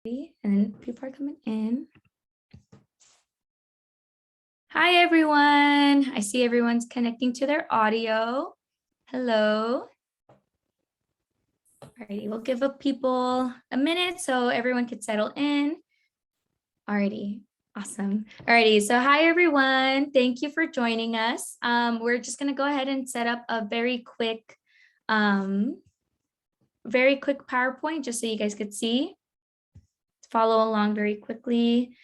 And people are coming in. Hi, everyone. I see everyone's connecting to their audio. Hello. Alrighty, we'll give up people a minute so everyone could settle in. Alrighty, awesome. Alrighty, so hi, everyone. Thank you for joining us. We're just gonna go ahead and set up a very quick PowerPoint just so you guys could see. Follow along very quickly.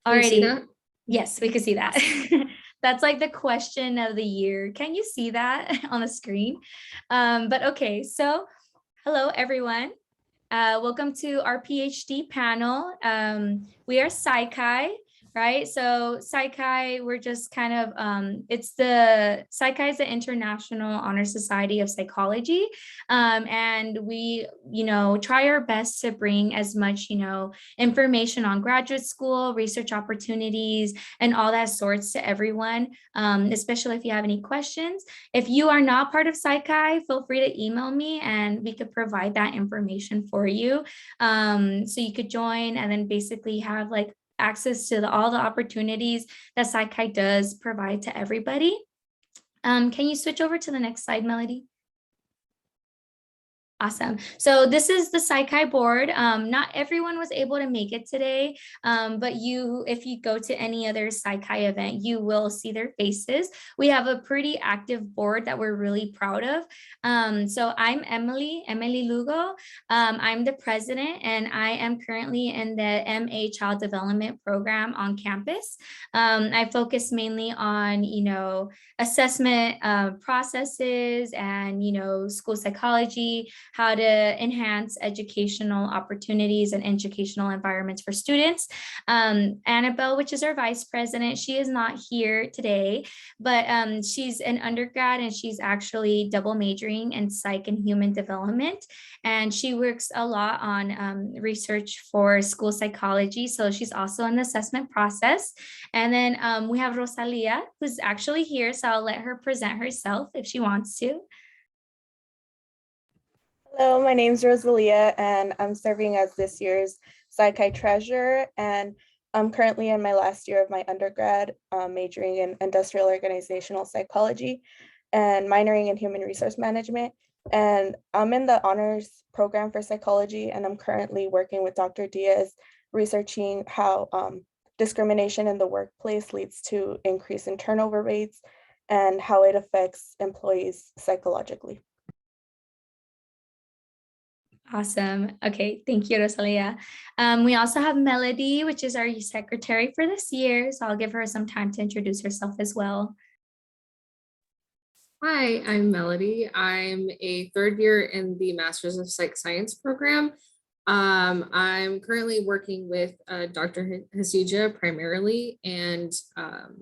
Alrighty. Yes, we can see that. That's like the question of the year. Can you see that on the screen? But okay, so hello, everyone. Welcome to our PhD panel. We are Psychi, right? So Psychi, we're just kind of, Psychi is the International Honor Society of Psychology. And we, try our best to bring as much, information on graduate school, research opportunities, and all that sorts to everyone, especially if you have any questions. If you are not part of Psychi, feel free to email me and we could provide that information for you. So you could join and then basically have like access to all the opportunities that Psychi does provide to everybody. Can you switch over to the next slide, Melody? Awesome. So this is the Psychi board. Not everyone was able to make it today, but if you go to any other Psychi event, you will see their faces. We have a pretty active board that we're really proud of. So I'm Emily Lugo. I'm the president, and I am currently in the MA Child Development Program on campus. I focus mainly on, assessment processes and, school psychology, how to enhance educational opportunities and educational environments for students. Annabelle, which is our vice president, she is not here today, but she's an undergrad and she's actually double majoring in psych and human development. And she works a lot on research for school psychology. So she's also in the assessment process. And then we have Rosalia, who's actually here. So I'll let her present herself if she wants to. Hello, my name is Rosalia, and I'm serving as this year's Psychi Treasurer, and I'm currently in my last year of my undergrad, majoring in industrial organizational psychology and minoring in human resource management. And I'm in the honors program for psychology, and I'm currently working with Dr. Diaz, researching how discrimination in the workplace leads to increase in turnover rates and how it affects employees psychologically. Awesome. Okay, thank you, Rosalia. We also have Melody, which is our secretary for this year. So I'll give her some time to introduce herself as well. Hi, I'm Melody. I'm a third year in the Masters of Psych Science program. I'm currently working with Dr. Hasija primarily, and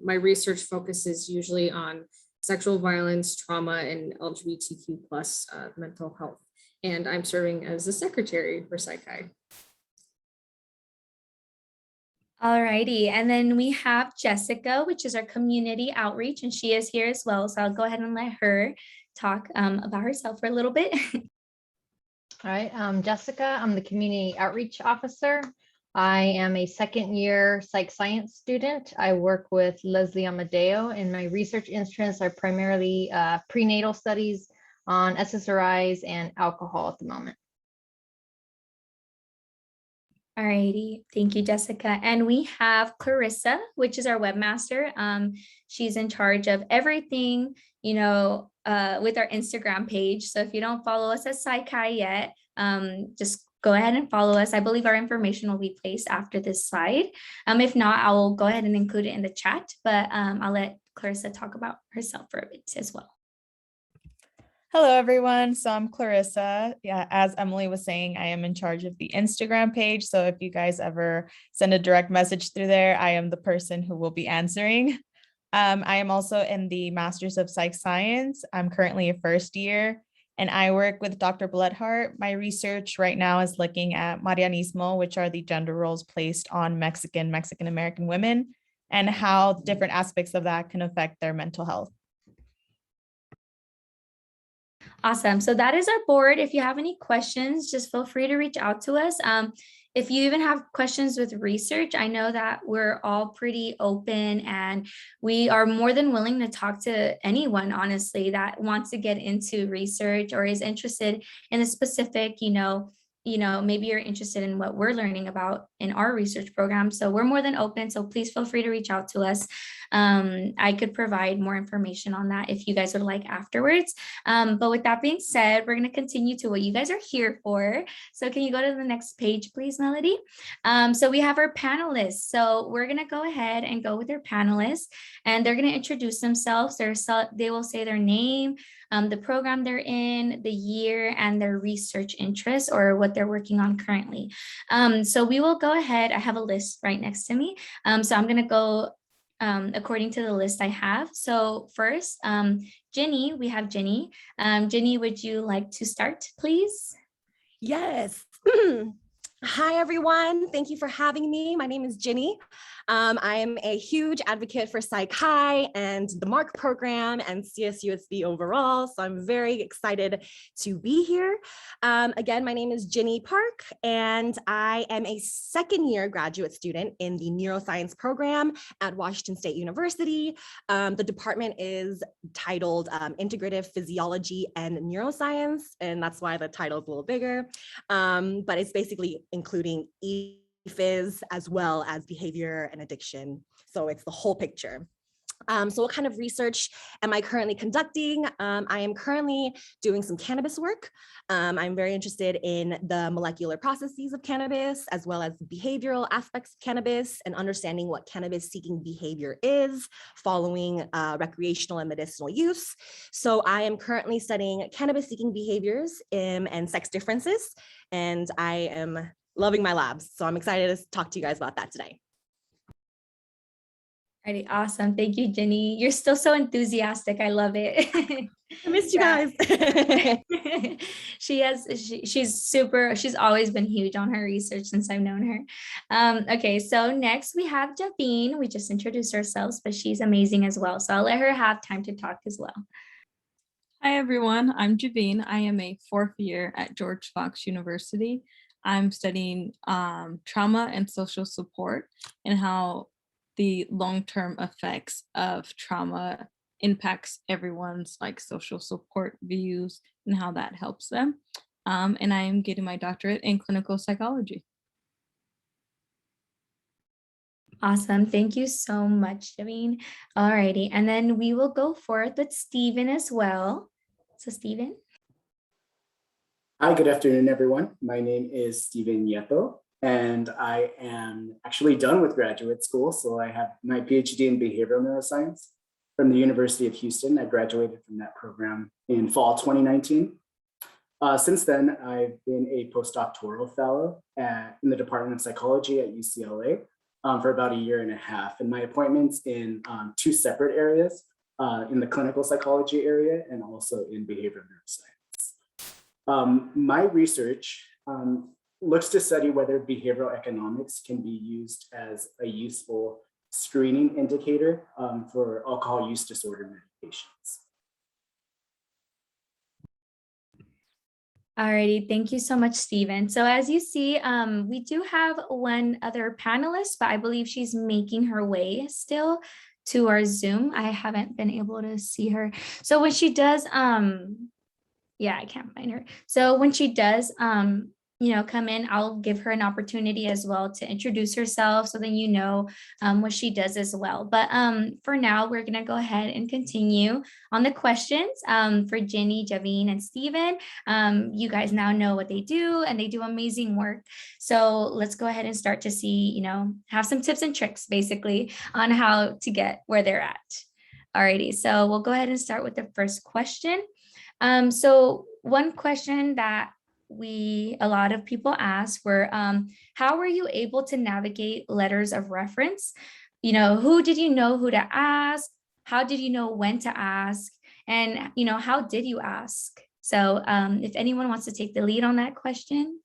my research focuses usually on sexual violence, trauma, and LGBTQ plus mental health. And I'm serving as the secretary for Psychi. All righty, and then we have Jessica, which is our community outreach, and she is here as well. So I'll go ahead and let her talk about herself for a little bit. All right, I'm Jessica. I'm the community outreach officer. I am a second year psych science student. I work with Leslie Amadeo, and my research interests are primarily prenatal studies on SSRIs and alcohol at the moment. All righty, thank you, Jessica. And we have Clarissa, which is our webmaster. She's in charge of everything, with our Instagram page. So if you don't follow us at Psychi yet, just go ahead and follow us. I believe our information will be placed after this slide. If not, I will go ahead and include it in the chat, but I'll let Clarissa talk about herself for a bit as well. Hello, everyone. So I'm Clarissa. Yeah, as Emily was saying, I am in charge of the Instagram page. So if you guys ever send a direct message through there, I am the person who will be answering. I am also in the Masters of Psych Science. I'm currently a first year, and I work with Dr. Bloodhart. My research right now is looking at Marianismo, which are the gender roles placed on Mexican-American women, and how different aspects of that can affect their mental health. Awesome. So that is our board. If you have any questions, just feel free to reach out to us. if you even have questions with research, I know that we're all pretty open and we are more than willing to talk to anyone, honestly, that wants to get into research or is interested in a specific, maybe you're interested in what we're learning about in our research program. So we're more than open. So please feel free to reach out to us. I could provide more information on that if you guys would like afterwards. But with that being said, we're going to continue to what you guys are here for. So can you go to the next page, please, Melody? So we have our panelists. So we're going to go ahead and go with our panelists, and they're going to introduce themselves. They will say their name, the program they're in, the year, and their research interests or what they're working on currently. So we will go ahead. I have a list right next to me. So I'm going to go according to the list I have. So first, Ginny, we have Ginny. Ginny, would you like to start, please? Yes. Hi, everyone. Thank you for having me. My name is Ginny. I am a huge advocate for Psych-Hi and the MARC program and CSUSB overall. So I'm very excited to be here. Again, my name is Ginny Park, and I am a second-year graduate student in the neuroscience program at Washington State University. The department is titled Integrative Physiology and Neuroscience, and that's why the title is a little bigger. But it's basically including phys as well as behavior and addiction. So it's the whole picture. So what kind of research am I currently conducting? I am currently doing some cannabis work. I'm very interested in the molecular processes of cannabis, as well as behavioral aspects of cannabis and understanding what cannabis seeking behavior is following recreational and medicinal use. So I am currently studying cannabis seeking behaviors and sex differences, and I am loving my labs. So I'm excited to talk to you guys about that today. Alrighty, awesome. Thank you, Ginny. You're still so enthusiastic. I love it. I missed you guys. She's always been huge on her research since I've known her. Okay, so next we have Javine. We just introduced ourselves, but she's amazing as well. So I'll let her have time to talk as well. Hi, everyone. I'm Javine. I am a fourth year at George Fox University. I'm studying trauma and social support and how the long-term effects of trauma impacts everyone's social support views and how that helps them. And I am getting my doctorate in clinical psychology. Awesome. Thank you so much, Javine. Alrighty, and then we will go forth with Stephen as well. So Stephen. Hi, good afternoon, everyone. My name is Stephen Yeto, and I am actually done with graduate school. So I have my PhD in behavioral neuroscience from the University of Houston. I graduated from that program in fall 2019. Since then, I've been a postdoctoral fellow in the Department of Psychology at UCLA for about a year and a half. And my appointments in two separate areas, in the clinical psychology area and also in behavioral neuroscience. My research looks to study whether behavioral economics can be used as a useful screening indicator for alcohol use disorder medications. Alrighty, thank you so much, Stephen. So as you see, we do have one other panelist, but I believe she's making her way still to our Zoom. I haven't been able to see her. So when she does, yeah, I can't find her. So when she does, come in, I'll give her an opportunity as well to introduce herself so then what she does as well. But for now, we're gonna go ahead and continue on the questions for Ginny, Javine, and Stephen. You guys now know what they do and they do amazing work. So let's go ahead and start to see, have some tips and tricks basically on how to get where they're at. Alrighty, so we'll go ahead and start with the first question. So one question that a lot of people asked were, how were you able to navigate letters of reference? Who did you know who to ask? How did you know when to ask? And, how did you ask? So if anyone wants to take the lead on that question.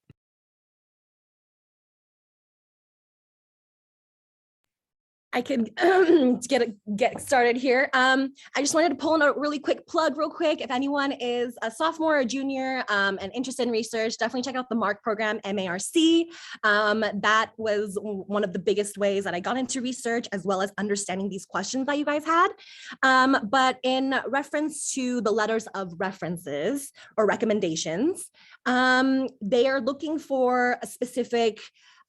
I could get started here. I just wanted to pull in a really quick plug real quick. If anyone is a sophomore or junior and interested in research, definitely check out the MARC program, MARC. That was one of the biggest ways that I got into research, as well as understanding these questions that you guys had. But in reference to the letters of references or recommendations, they are looking for a specific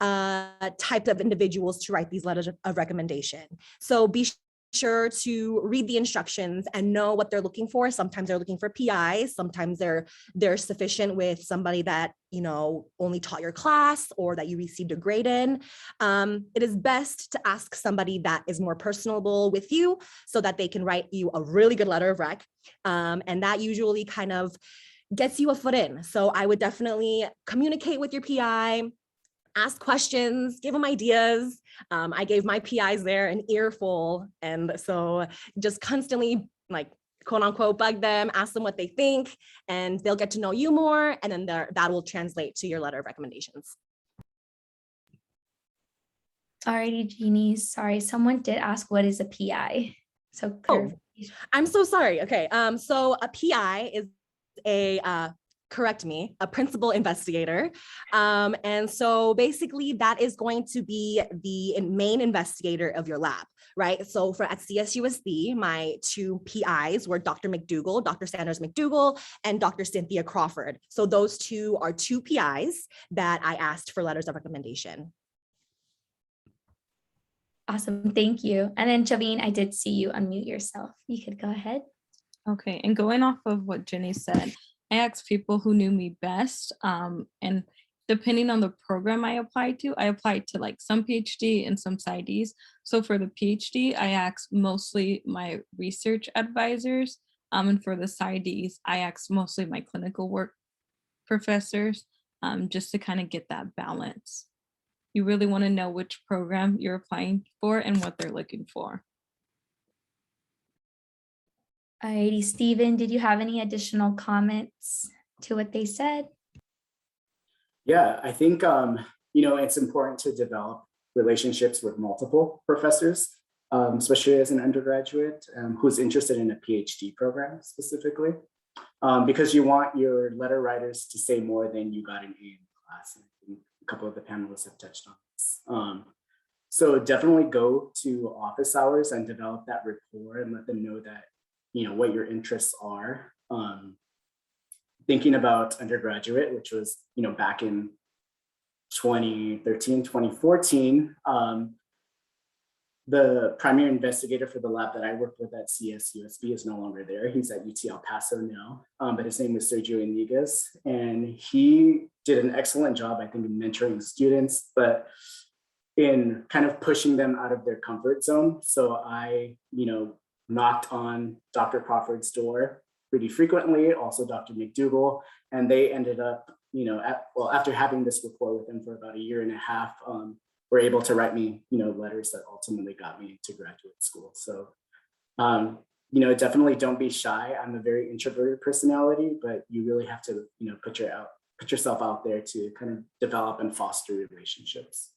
type of individuals to write these letters of recommendation. So be sure to read the instructions and know what they're looking for. Sometimes they're looking for PIs, sometimes they're sufficient with somebody that, you know, only taught your class or that you received a grade in. It is best to ask somebody that is more personable with you so that they can write you a really good letter of rec. And that usually kind of gets you a foot in. So I would definitely communicate with your PI, ask questions, give them ideas. I gave my PIs there an earful. And so just constantly, like, quote unquote, bug them, ask them what they think, and they'll get to know you more. And then that will translate to your letter of recommendations. Alrighty, Jeannie, sorry, someone did ask what is a PI? So I'm so sorry. Okay, so a PI is a principal investigator. And so basically that is going to be the main investigator of your lab, right? So at CSUSB, my two PIs were Dr. McDougall, Dr. Sanders McDougall, and Dr. Cynthia Crawford. So those two are two PIs that I asked for letters of recommendation. Awesome, thank you. And then Javine, I did see you unmute yourself. You could go ahead. Okay, and going off of what Jenny said, I asked people who knew me best, and depending on the program I applied to like some PhD and some PsyDs. So for the PhD, I asked mostly my research advisors, and for the PsyDs, I asked mostly my clinical work professors, just to kind of get that balance. You really want to know which program you're applying for and what they're looking for. Alrighty, Stephen, did you have any additional comments to what they said? Yeah, I think, you know, it's important to develop relationships with multiple professors, especially as an undergraduate who's interested in a PhD program specifically, because you want your letter writers to say more than you got an A in class. And I think a couple of the panelists have touched on this. So definitely go to office hours and develop that rapport and let them know that, you know, what your interests are. Thinking about undergraduate, which was, you know, back in 2013, 2014, the primary investigator for the lab that I worked with at CSUSB is no longer there. He's at UT El Paso now, but his name was Sergio Inigas, and he did an excellent job, I think, in mentoring students, but in kind of pushing them out of their comfort zone. So I, you know, knocked on Dr. Crawford's door pretty frequently, also Dr. McDougall, and they ended up, you know, after having this rapport with them for about 1.5 years, were able to write me, you know, letters that ultimately got me into graduate school. So, you know, definitely don't be shy. I'm a very introverted personality, but you really have to, you know, put yourself out there to kind of develop and foster relationships.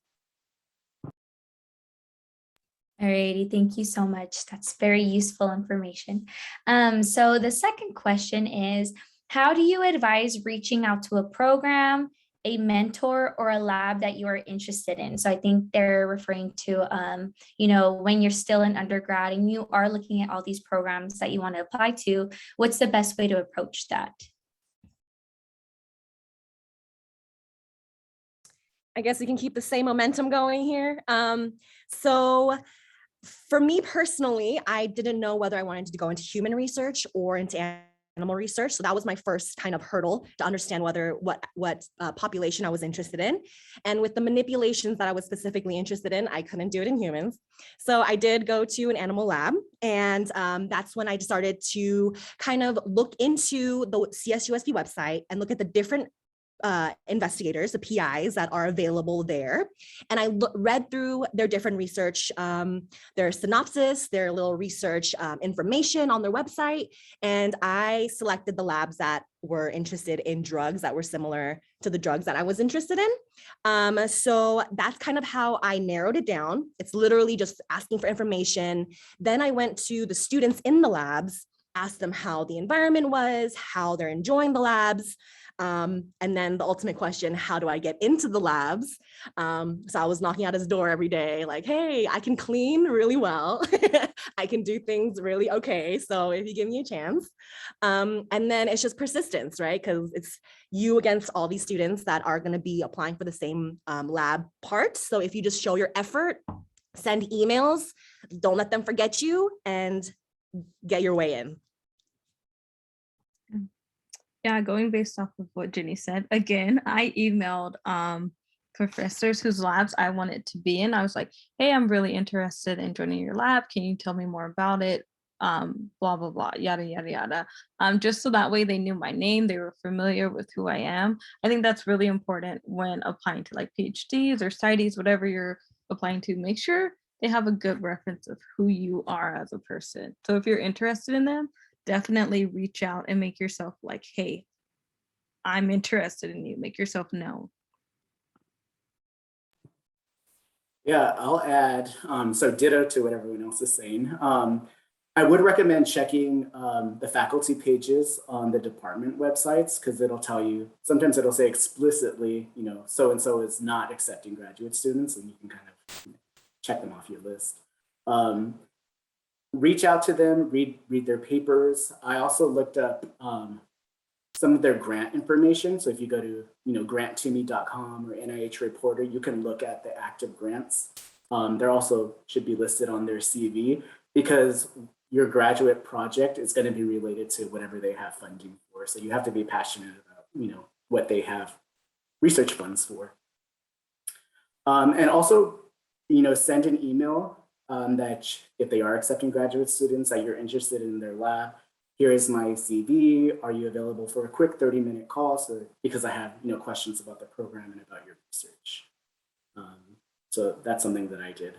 Alrighty, thank you so much. That's very useful information. So the second question is, how do you advise reaching out to a program, a mentor, or a lab that you are interested in? So I think they're referring to, you know, when you're still an undergrad and you are looking at all these programs that you want to apply to, what's the best way to approach that? I guess we can keep the same momentum going here. So for me personally, I didn't know whether I wanted to go into human research or into animal research. So that was my first kind of hurdle to understand what population I was interested in. And with the manipulations that I was specifically interested in, I couldn't do it in humans. So I did go to an animal lab, and that's when I started to kind of look into the CSUSB website and look at the different investigators, the PIs that are available there. And I read through their different research, their synopsis, their little research information on their website. And I selected the labs that were interested in drugs that were similar to the drugs that I was interested in. So that's kind of how I narrowed it down. It's literally just asking for information. Then I went to the students in the labs, asked them how the environment was, how they're enjoying the labs. And then the ultimate question, how do I get into the labs? So I was knocking at his door every day, like, hey, I can clean really well. I can do things really okay. So if you give me a chance. And then it's just persistence, right? Because it's you against all these students that are going to be applying for the same lab parts. So if you just show your effort, send emails, don't let them forget you, and get your way in. Yeah, going based off of what Jenny said, again, I emailed professors whose labs I wanted to be in. I was like, hey, I'm really interested in joining your lab. Can you tell me more about it? Blah, blah, blah, yada, yada, yada. Just so that way they knew my name, they were familiar with who I am. I think that's really important when applying to like PhDs or PsyDs, whatever you're applying to. Make sure they have a good reference of who you are as a person. So if you're interested in them, definitely reach out and make yourself like, hey, I'm interested in you. Make yourself known. Yeah, I'll add, so ditto to what everyone else is saying. I would recommend checking the faculty pages on the department websites, because it'll tell you, sometimes it'll say explicitly, you know, so-and-so is not accepting graduate students, and you can kind of check them off your list. Reach out to them, read their papers. I also looked up some of their grant information. So if you go to, you know, granttome.com or NIH Reporter, you can look at the active grants. They're also should be listed on their CV, because your graduate project is going to be related to whatever they have funding for. So you have to be passionate about, you know, what they have research funds for. And also, you know, send an email that if they are accepting graduate students that you're interested in their lab. Here is my CV. Are you available for a quick 30-minute call? So because I have, you know, questions about the program and about your research. So that's something that I did.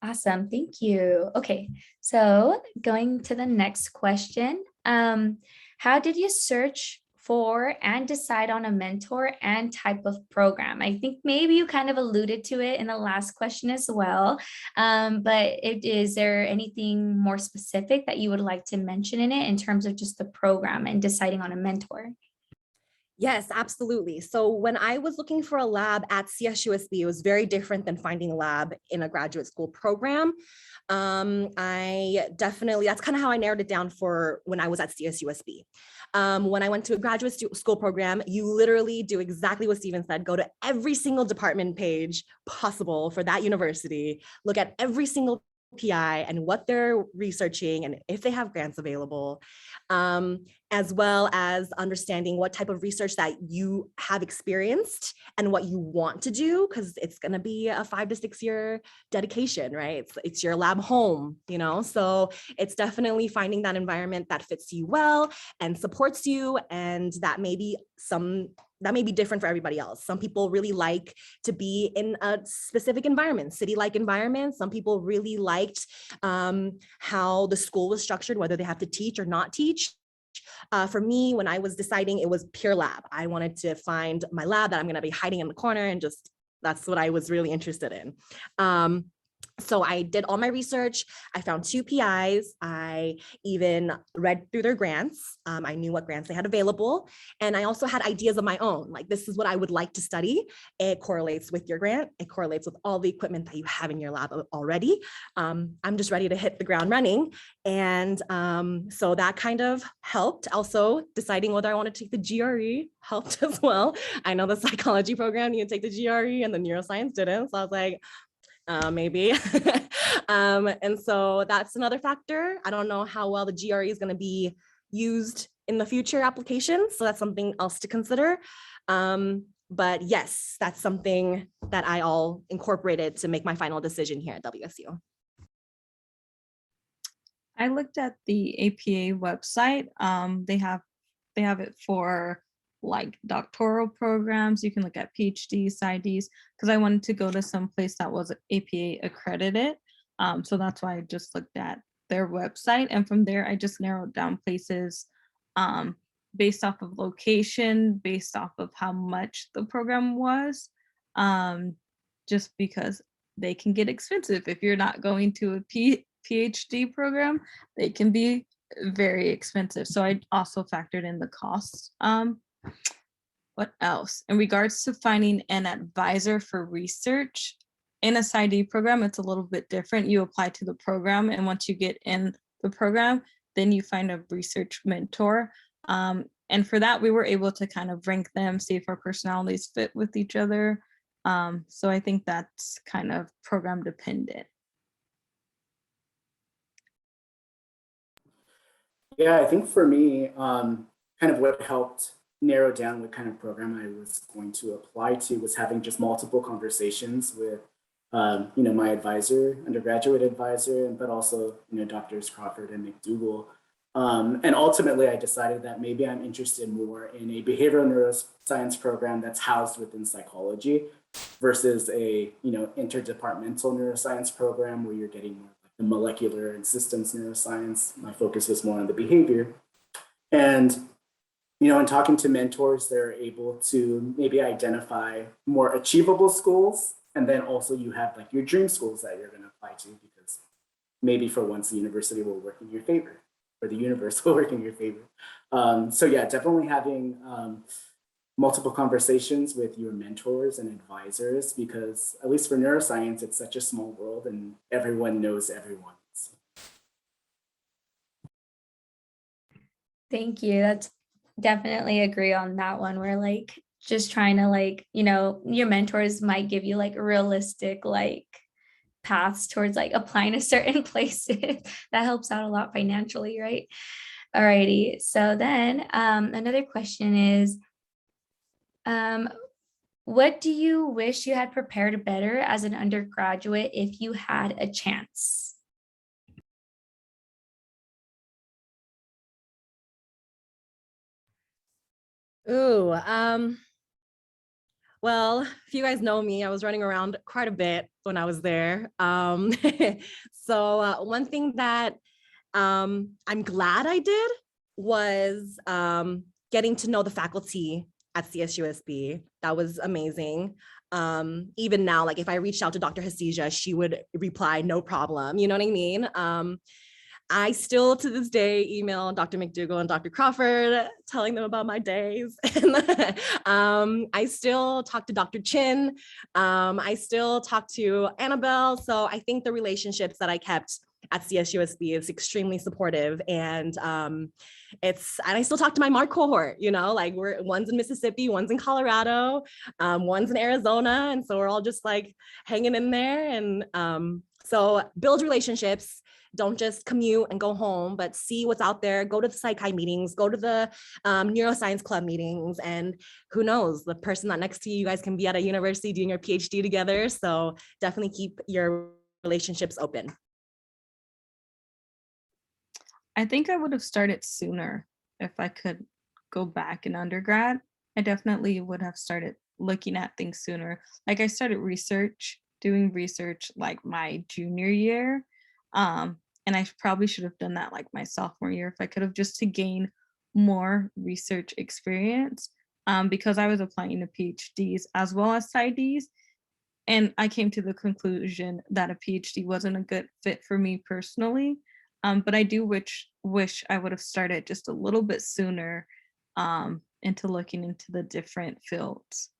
Awesome, thank you. Okay, so going to the next question. How did you search for and decide on a mentor and type of program? I think maybe you kind of alluded to it in the last question as well, but is there anything more specific that you would like to mention in it in terms of just the program and deciding on a mentor? Yes, absolutely. So when I was looking for a lab at CSUSB, it was very different than finding a lab in a graduate school program. That's kind of how I narrowed it down for when I was at CSUSB. When I went to a graduate school program, you literally do exactly what Steven said, go to every single department page possible for that university, look at every single PI and what they're researching and if they have grants available, as well as understanding what type of research that you have experienced and what you want to do, because it's going to be a 5 to 6 year dedication, right? It's your lab home, you know, so it's definitely finding that environment that fits you well and supports you, and that may be different for everybody else. Some people really like to be in a specific environment, city-like environment. Some people really liked how the school was structured, whether they have to teach or not teach. For me, when I was deciding, it was pure lab. I wanted to find my lab that I'm going to be hiding in the corner, and just that's what I was really interested in. So I did all my research. I found 2 PIs. I even read through their grants. I knew what grants they had available. And I also had ideas of my own, like this is what I would like to study. It correlates with your grant. It correlates with all the equipment that you have in your lab already. I'm just ready to hit the ground running. And so that kind of helped. Also deciding whether I want to take the GRE helped as well. I know the psychology program, you take the GRE and the neuroscience didn't. So I was like, maybe. And so that's another factor. I don't know how well the GRE is going to be used in the future applications. So that's something else to consider. But yes, that's something that I all incorporated to make my final decision here at WSU. I looked at the APA website. They have They have it for like doctoral programs. You can look at PhDs, PsyDs, because I wanted to go to some place that was APA accredited. So that's why I just looked at their website. And from there, I just narrowed down places based off of location, based off of how much the program was, just because they can get expensive. If you're not going to a PhD program, they can be very expensive. So I also factored in the costs. What else? In regards to finding an advisor for research, in a PsyD program, it's a little bit different. You apply to the program, and once you get in the program, then you find a research mentor. And for that, we were able to kind of rank them, see if our personalities fit with each other. So I think that's kind of program dependent. Yeah, I think for me, kind of what helped narrow down what kind of program I was going to apply to was having just multiple conversations with, my advisor, undergraduate advisor, but also, Doctors Crawford and McDougall. And ultimately, I decided that maybe I'm interested more in a behavioral neuroscience program that's housed within psychology versus a, interdepartmental neuroscience program where you're getting more like the molecular and systems neuroscience. My focus was more on the behavior. And, in talking to mentors, they're able to maybe identify more achievable schools. And then also you have like your dream schools that you're going to apply to, because maybe for once the university will work in your favor, or the universe will work in your favor. So yeah, definitely having multiple conversations with your mentors and advisors, because at least for neuroscience, it's such a small world and everyone knows everyone. Thank you. That's definitely agree on that one. Where like just trying to like, your mentors might give you like realistic like paths towards like applying to certain places. That helps out a lot financially, right? Alrighty. So then another question is, what do you wish you had prepared better as an undergraduate if you had a chance? Ooh, well, if you guys know me, I was running around quite a bit when I was there. So one thing that I'm glad I did was getting to know the faculty at CSUSB. That was amazing. Even now, like if I reached out to Dr. Hasija, she would reply, no problem. You know what I mean? I still to this day email Dr. McDougall and Dr. Crawford telling them about my days. I still talk to Dr. Chin. I still talk to Annabelle. So I think the relationships that I kept at CSUSB is extremely supportive. And I still talk to my Mark cohort, like one's in Mississippi, one's in Colorado, one's in Arizona. And so we're all just like hanging in there. And so build relationships. Don't just commute and go home, but see what's out there. Go to the psych meetings, go to the neuroscience club meetings, and who knows, the person that next to you guys can be at a university doing your PhD together. So definitely keep your relationships open. I think I would have started sooner if I could go back in undergrad. I definitely would have started looking at things sooner. Like I started doing research like my junior year. And I probably should have done that like my sophomore year if I could have, just to gain more research experience, because I was applying to PhDs as well as PsyDs. And I came to the conclusion that a PhD wasn't a good fit for me personally. But I do wish I would have started just a little bit sooner into looking into the different fields.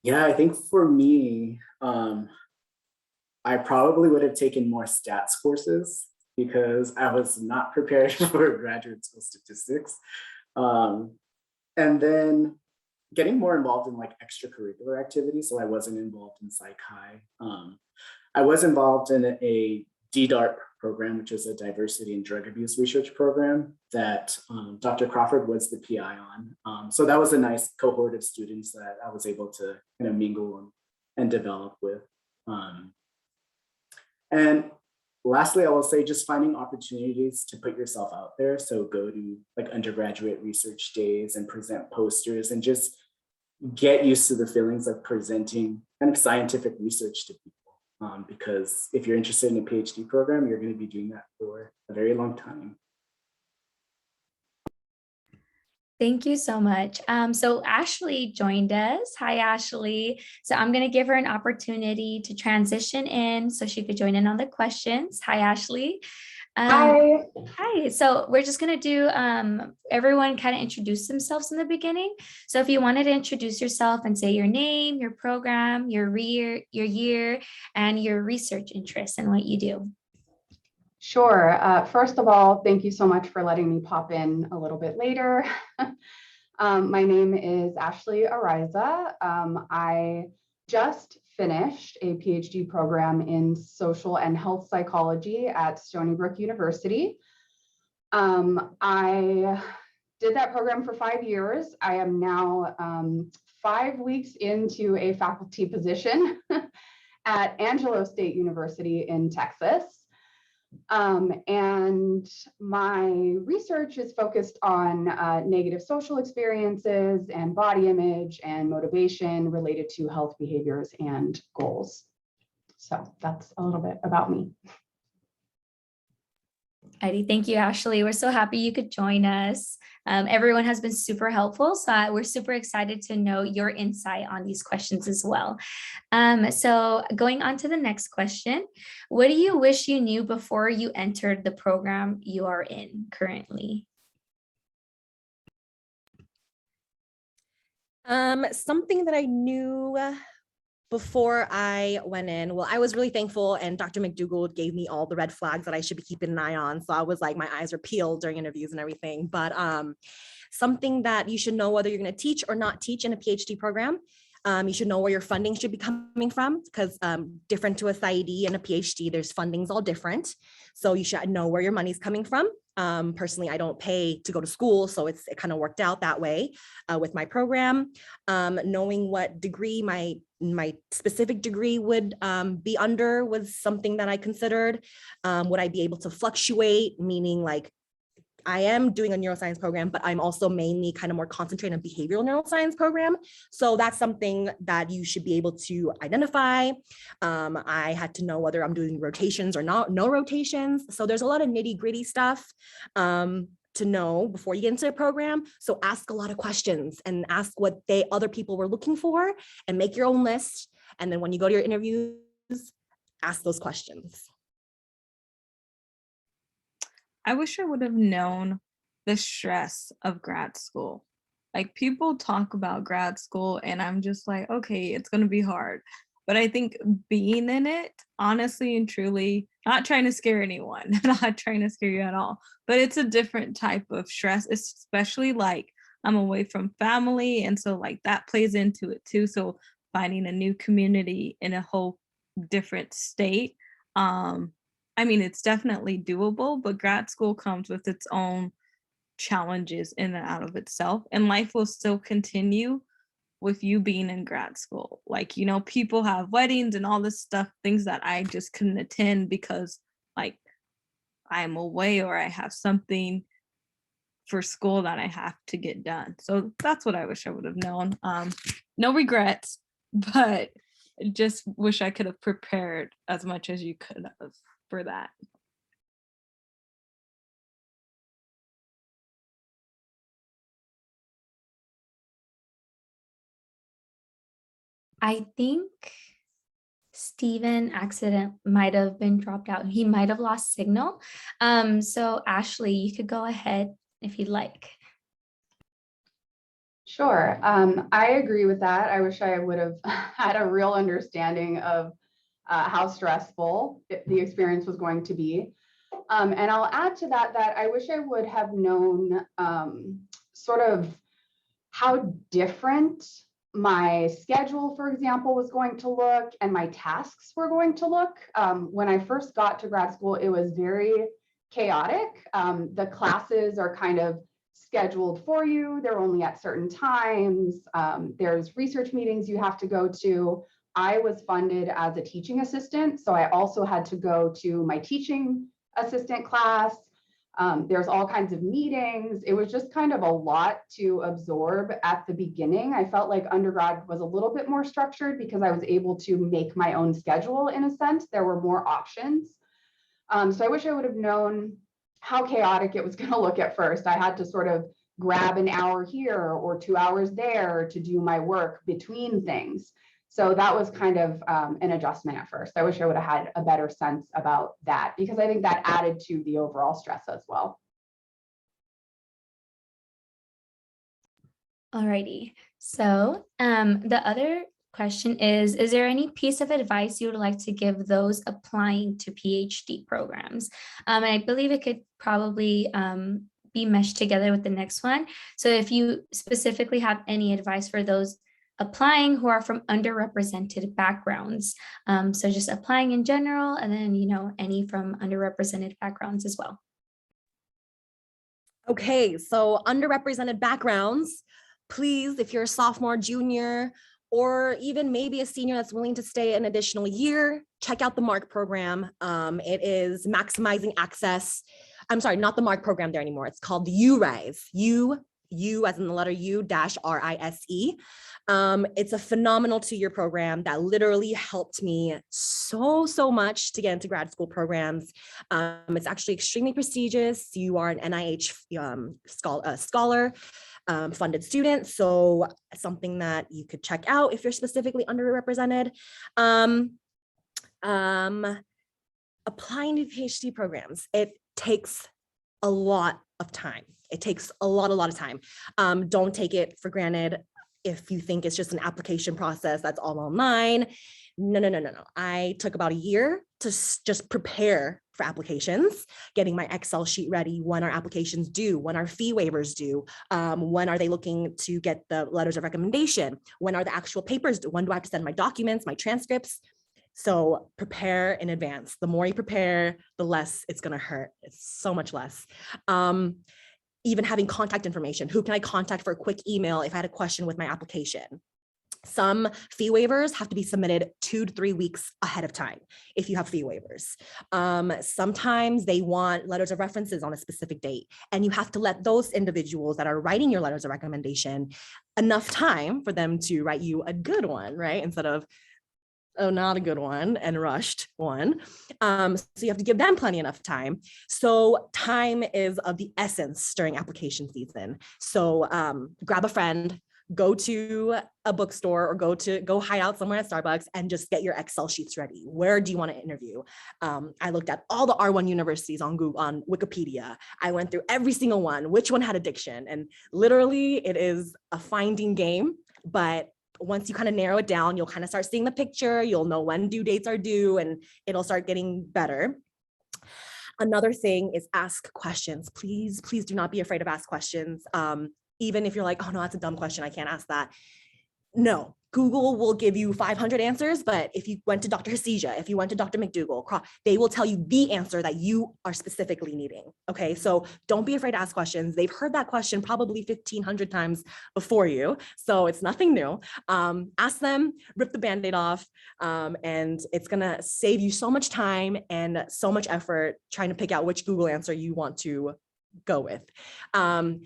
Yeah, I think for me, I probably would have taken more stats courses because I was not prepared for graduate school statistics. And then getting more involved in like extracurricular activities. So I wasn't involved in Psych-Hi. I was involved in a DDART program, which is a diversity and drug abuse research program that Dr. Crawford was the PI on. So that was a nice cohort of students that I was able to mingle and develop with. And lastly, I will say just finding opportunities to put yourself out there. So go to like undergraduate research days and present posters and just get used to the feelings of presenting kind of scientific research to people. Because if you're interested in a PhD program, you're going to be doing that for a very long time. Thank you so much. So Ashley joined us. Hi, Ashley. So I'm going to give her an opportunity to transition in so she could join in on the questions. Hi, Ashley. Hi. Hi. So we're just going to do everyone kind of introduce themselves in the beginning. So if you wanted to introduce yourself and say your name, your program, your year, and your research interests and what you do. Sure. First of all, thank you so much for letting me pop in a little bit later. My name is Ashley Ariza. I just finished a PhD program in social and health psychology at Stony Brook University. I did that program for 5 years. I am now 5 weeks into a faculty position at Angelo State University in Texas. And my research is focused on negative social experiences and body image and motivation related to health behaviors and goals. So that's a little bit about me. Alrighty, thank you, Ashley. We're so happy you could join us. Everyone has been super helpful, so we're super excited to know your insight on these questions as well. So going on to the next question, what do you wish you knew before you entered the program you are in currently? Something that I knew before I went in, well, I was really thankful, and Dr. McDougall gave me all the red flags that I should be keeping an eye on. So I was like, my eyes are peeled during interviews and everything. But something that you should know whether you're going to teach or not teach in a PhD program. You should know where your funding should be coming from, because different to a PsyD and a PhD, there's fundings all different. So you should know where your money's coming from. Personally, I don't pay to go to school, so it kind of worked out that way with my program. Knowing what degree my specific degree would be under was something that I considered. Would I be able to fluctuate, meaning like I am doing a neuroscience program, but I'm also mainly kind of more concentrated on behavioral neuroscience program. So that's something that you should be able to identify. I had to know whether I'm doing rotations or not, no rotations. So there's a lot of nitty gritty stuff to know before you get into a program. So ask a lot of questions and ask what other people were looking for and make your own list. And then when you go to your interviews, ask those questions. I wish I would have known the stress of grad school. Like, people talk about grad school and I'm just like, okay, it's going to be hard. But I think being in it, honestly and truly, not trying to scare anyone, not trying to scare you at all, but it's a different type of stress, especially like I'm away from family. And so like that plays into it too. So finding a new community in a whole different state. I mean, it's definitely doable, but grad school comes with its own challenges in and out of itself. And life will still continue with you being in grad school. Like, you know, people have weddings and all this stuff, things that I just couldn't attend because like I'm away or I have something for school that I have to get done. So that's what I wish I would have known. No regrets, but just wish I could have prepared as much as you could have for that. I think Steven might have been dropped out. He might have lost signal. So Ashley, you could go ahead if you'd like. Sure. I agree with that. I wish I would have had a real understanding of how stressful the experience was going to be. And I'll add to that I wish I would have known sort of how different my schedule, for example, was going to look and my tasks were going to look. When I first got to grad school, it was very chaotic. The classes are kind of scheduled for you. They're only at certain times. There's research meetings you have to go to, I was funded as a teaching assistant, so I also had to go to my teaching assistant class. There's all kinds of meetings. It was just kind of a lot to absorb at the beginning. I felt like undergrad was a little bit more structured because I was able to make my own schedule in a sense. There were more options. So I wish I would have known how chaotic it was going to look at first. I had to sort of grab an hour here or 2 hours there to do my work between things. So that was kind of an adjustment at first. I wish I would have had a better sense about that because I think that added to the overall stress as well. Alrighty. So the other question is there any piece of advice you would like to give those applying to PhD programs? And I believe it could probably be meshed together with the next one. So if you specifically have any advice for those applying who are from underrepresented backgrounds, so just applying in general, and then, you know, any from underrepresented backgrounds as well. Okay, so underrepresented backgrounds, please, if you're a sophomore, junior, or even maybe a senior that's willing to stay an additional year, check out the MARC program. It is maximizing access. I'm sorry, not the MARC program there anymore. It's called URISE, U as in the letter U dash RISE. It's a phenomenal 2-year program that literally helped me so much to get into grad school programs. It's actually extremely prestigious. You are an NIH scholar, funded student. So something that you could check out if you're specifically underrepresented. Applying to PhD programs, it takes a lot of time. It takes a lot of time. Don't take it for granted if you think it's just an application process that's all online. No. I took about a year to just prepare for applications, getting my Excel sheet ready, when our applications due, when our fee waivers due, when are they looking to get the letters of recommendation, when are the actual papers due, when do I have to send my documents, my transcripts. So prepare in advance. The more you prepare, the less it's going to hurt. It's so much less. Even having contact information. Who can I contact for a quick email if I had a question with my application? Some fee waivers have to be submitted 2 to 3 weeks ahead of time if you have fee waivers. Sometimes they want letters of references on a specific date, and you have to let those individuals that are writing your letters of recommendation enough time for them to write you a good one, right? Instead of not a good one and rushed one. So you have to give them plenty enough time. So time is of the essence during application season. So grab a friend, go to a bookstore or go hide out somewhere at Starbucks and just get your Excel sheets ready. Where do you want to interview? I looked at all the R1 universities on Google, on Wikipedia. I went through every single one, which one had addiction. And literally it is a finding game, but once you kind of narrow it down, you'll kind of start seeing the picture, you'll know when due dates are due, and it'll start getting better. Another thing is ask questions. Please do not be afraid of ask questions. Even if you're like, oh no, that's a dumb question, I can't ask that. No, Google will give you 500 answers, but if you went to Dr. Hasija, if you went to Dr. McDougall, they will tell you the answer that you are specifically needing. Okay, so don't be afraid to ask questions. They've heard that question probably 1,500 times before you, so it's nothing new. Ask them, rip the Band-Aid off, and it's gonna save you so much time and so much effort trying to pick out which Google answer you want to go with.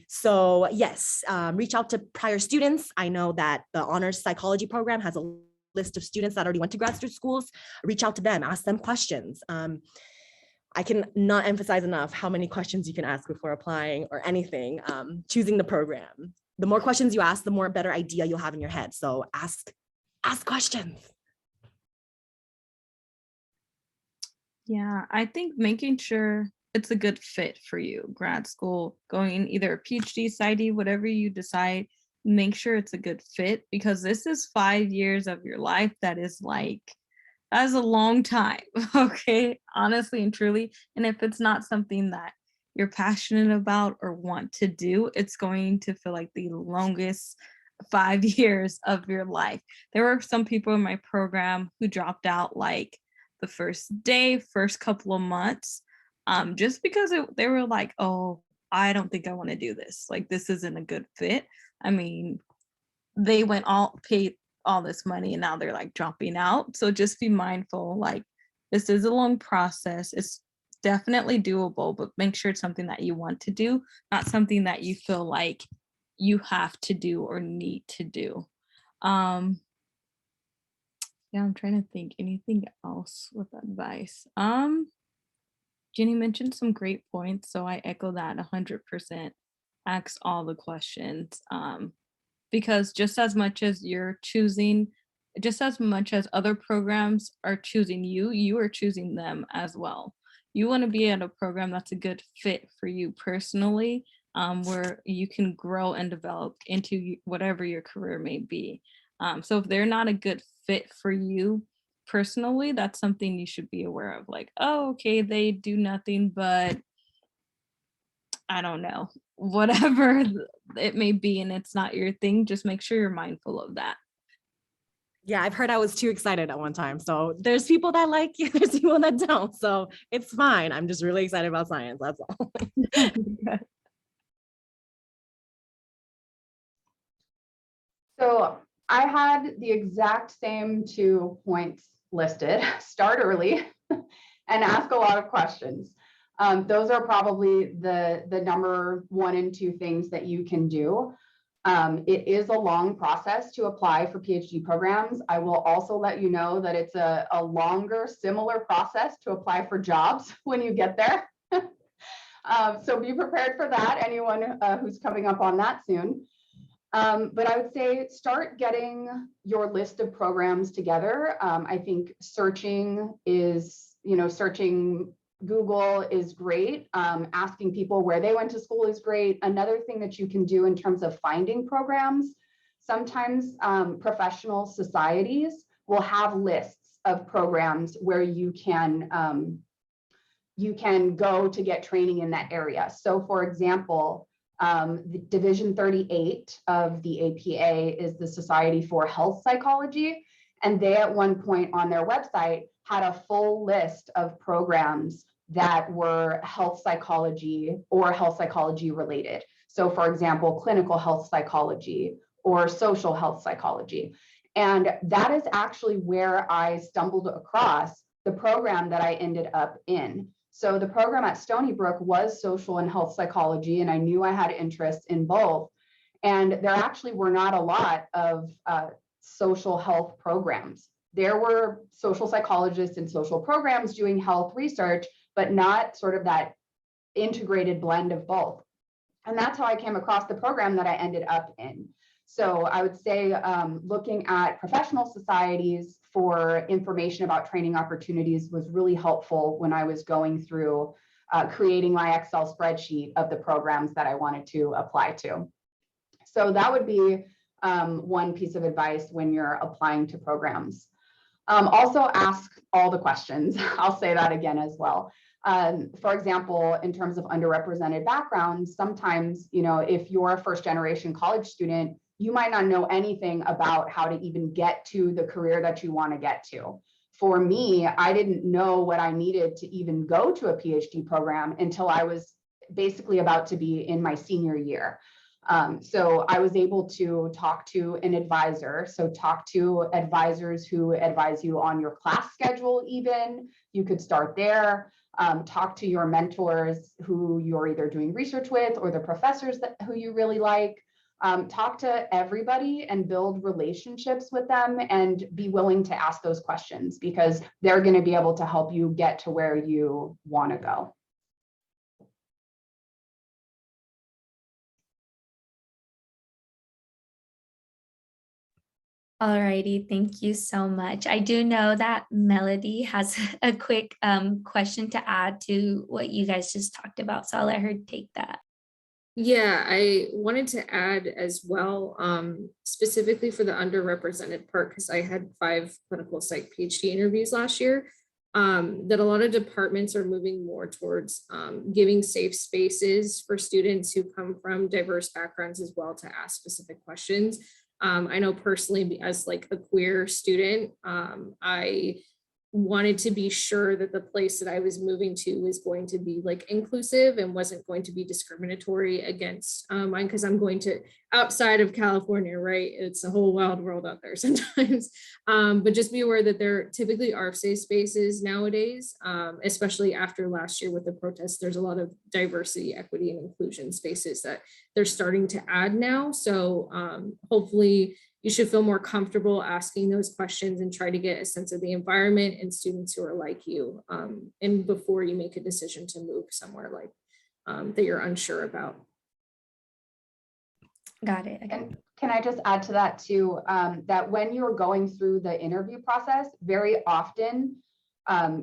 So yes, reach out to prior students. I know that the honors psychology program has a list of students that already went to graduate schools. Reach out to them, ask them questions. I can not emphasize enough how many questions you can ask before applying or anything, choosing the program. The more questions you ask, the more better idea you'll have in your head. So ask questions. Yeah, I think making sure it's a good fit for you, grad school, going either a PhD, PsyD, whatever you decide, make sure it's a good fit, because this is 5 years of your life that is like, that's a long time, okay, honestly and truly. And if it's not something that you're passionate about or want to do, it's going to feel like the longest 5 years of your life. There were some people in my program who dropped out like the first day, first couple of months, just because they were like, oh, I don't think I want to do this. Like, this isn't a good fit. I mean, they went all paid all this money and now they're like dropping out. So just be mindful, like this is a long process. It's definitely doable, but make sure it's something that you want to do, not something that you feel like you have to do or need to do. Yeah, I'm trying to think anything else with advice. Jenny mentioned some great points, so I echo that 100%. Ask all the questions, because just as much as you're choosing, just as much as other programs are choosing you, you are choosing them as well. You want to be at a program that's a good fit for you personally, where you can grow and develop into whatever your career may be. So if they're not a good fit for you personally, that's something you should be aware of. Like, oh, okay, they do nothing but, I don't know, whatever it may be, and it's not your thing. Just make sure you're mindful of that. Yeah, I've heard I was too excited at one time. So there's people that like you, there's people that don't. So it's fine. I'm just really excited about science. That's all. So I had the exact same 2 points listed: start early and ask a lot of questions. Those are probably the number 1 and 2 things that you can do. It is a long process to apply for PhD programs. I will also let you know that it's a longer, similar process to apply for jobs when you get there. So be prepared for that, anyone who's coming up on that soon. But I would say start getting your list of programs together. I think searching Google is great. Asking people where they went to school is great. Another thing that you can do in terms of finding programs, sometimes professional societies will have lists of programs where you can go to get training in that area. So for example, the Division 38 of the APA is the Society for Health Psychology. And they at one point on their website had a full list of programs that were health psychology or health psychology related. So for example, clinical health psychology or social health psychology. And that is actually where I stumbled across the program that I ended up in. So the program at Stony Brook was social and health psychology, and I knew I had interest in both. And there actually were not a lot of social health programs. There were social psychologists and social programs doing health research, but not sort of that integrated blend of both. And that's how I came across the program that I ended up in. So I would say looking at professional societies for information about training opportunities was really helpful when I was going through creating my Excel spreadsheet of the programs that I wanted to apply to. So that would be one piece of advice when you're applying to programs. Also ask all the questions. I'll say that again as well. For example, in terms of underrepresented backgrounds, sometimes, if you're a first generation college student, you might not know anything about how to even get to the career that you want to get to. For me, I didn't know what I needed to even go to a PhD program until I was basically about to be in my senior year. So I was able to talk to an advisor. So talk to advisors who advise you on your class schedule even. You could start there. Talk to your mentors who you're either doing research with or the professors who you really like. Talk to everybody and build relationships with them and be willing to ask those questions because they're going to be able to help you get to where you want to go. Alrighty, thank you so much. I do know that Melody has a quick question to add to what you guys just talked about, so I'll let her take that. Yeah, I wanted to add as well, specifically for the underrepresented part, because I had 5 clinical psych PhD interviews last year, that a lot of departments are moving more towards giving safe spaces for students who come from diverse backgrounds as well to ask specific questions. I know personally as like a queer student, I wanted to be sure that the place that I was moving to was going to be like inclusive and wasn't going to be discriminatory against mine, because I'm going to outside of California, right? It's a whole wild world out there sometimes. But just be aware that there typically are safe spaces nowadays, especially after last year with the protests. There's a lot of diversity, equity, and inclusion spaces that they're starting to add now. So hopefully you should feel more comfortable asking those questions and try to get a sense of the environment and students who are like you, and before you make a decision to move somewhere like that you're unsure about. Got it. And can I just add to that too, that when you're going through the interview process, very often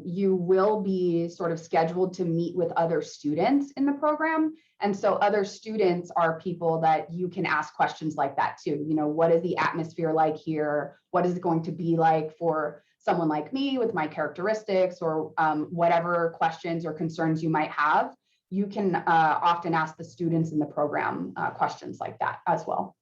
you will be sort of scheduled to meet with other students in the program. And so other students are people that you can ask questions like that too. You know, what is the atmosphere like here? What is it going to be like for someone like me with my characteristics, or whatever questions or concerns you might have? You can often ask the students in the program questions like that as well.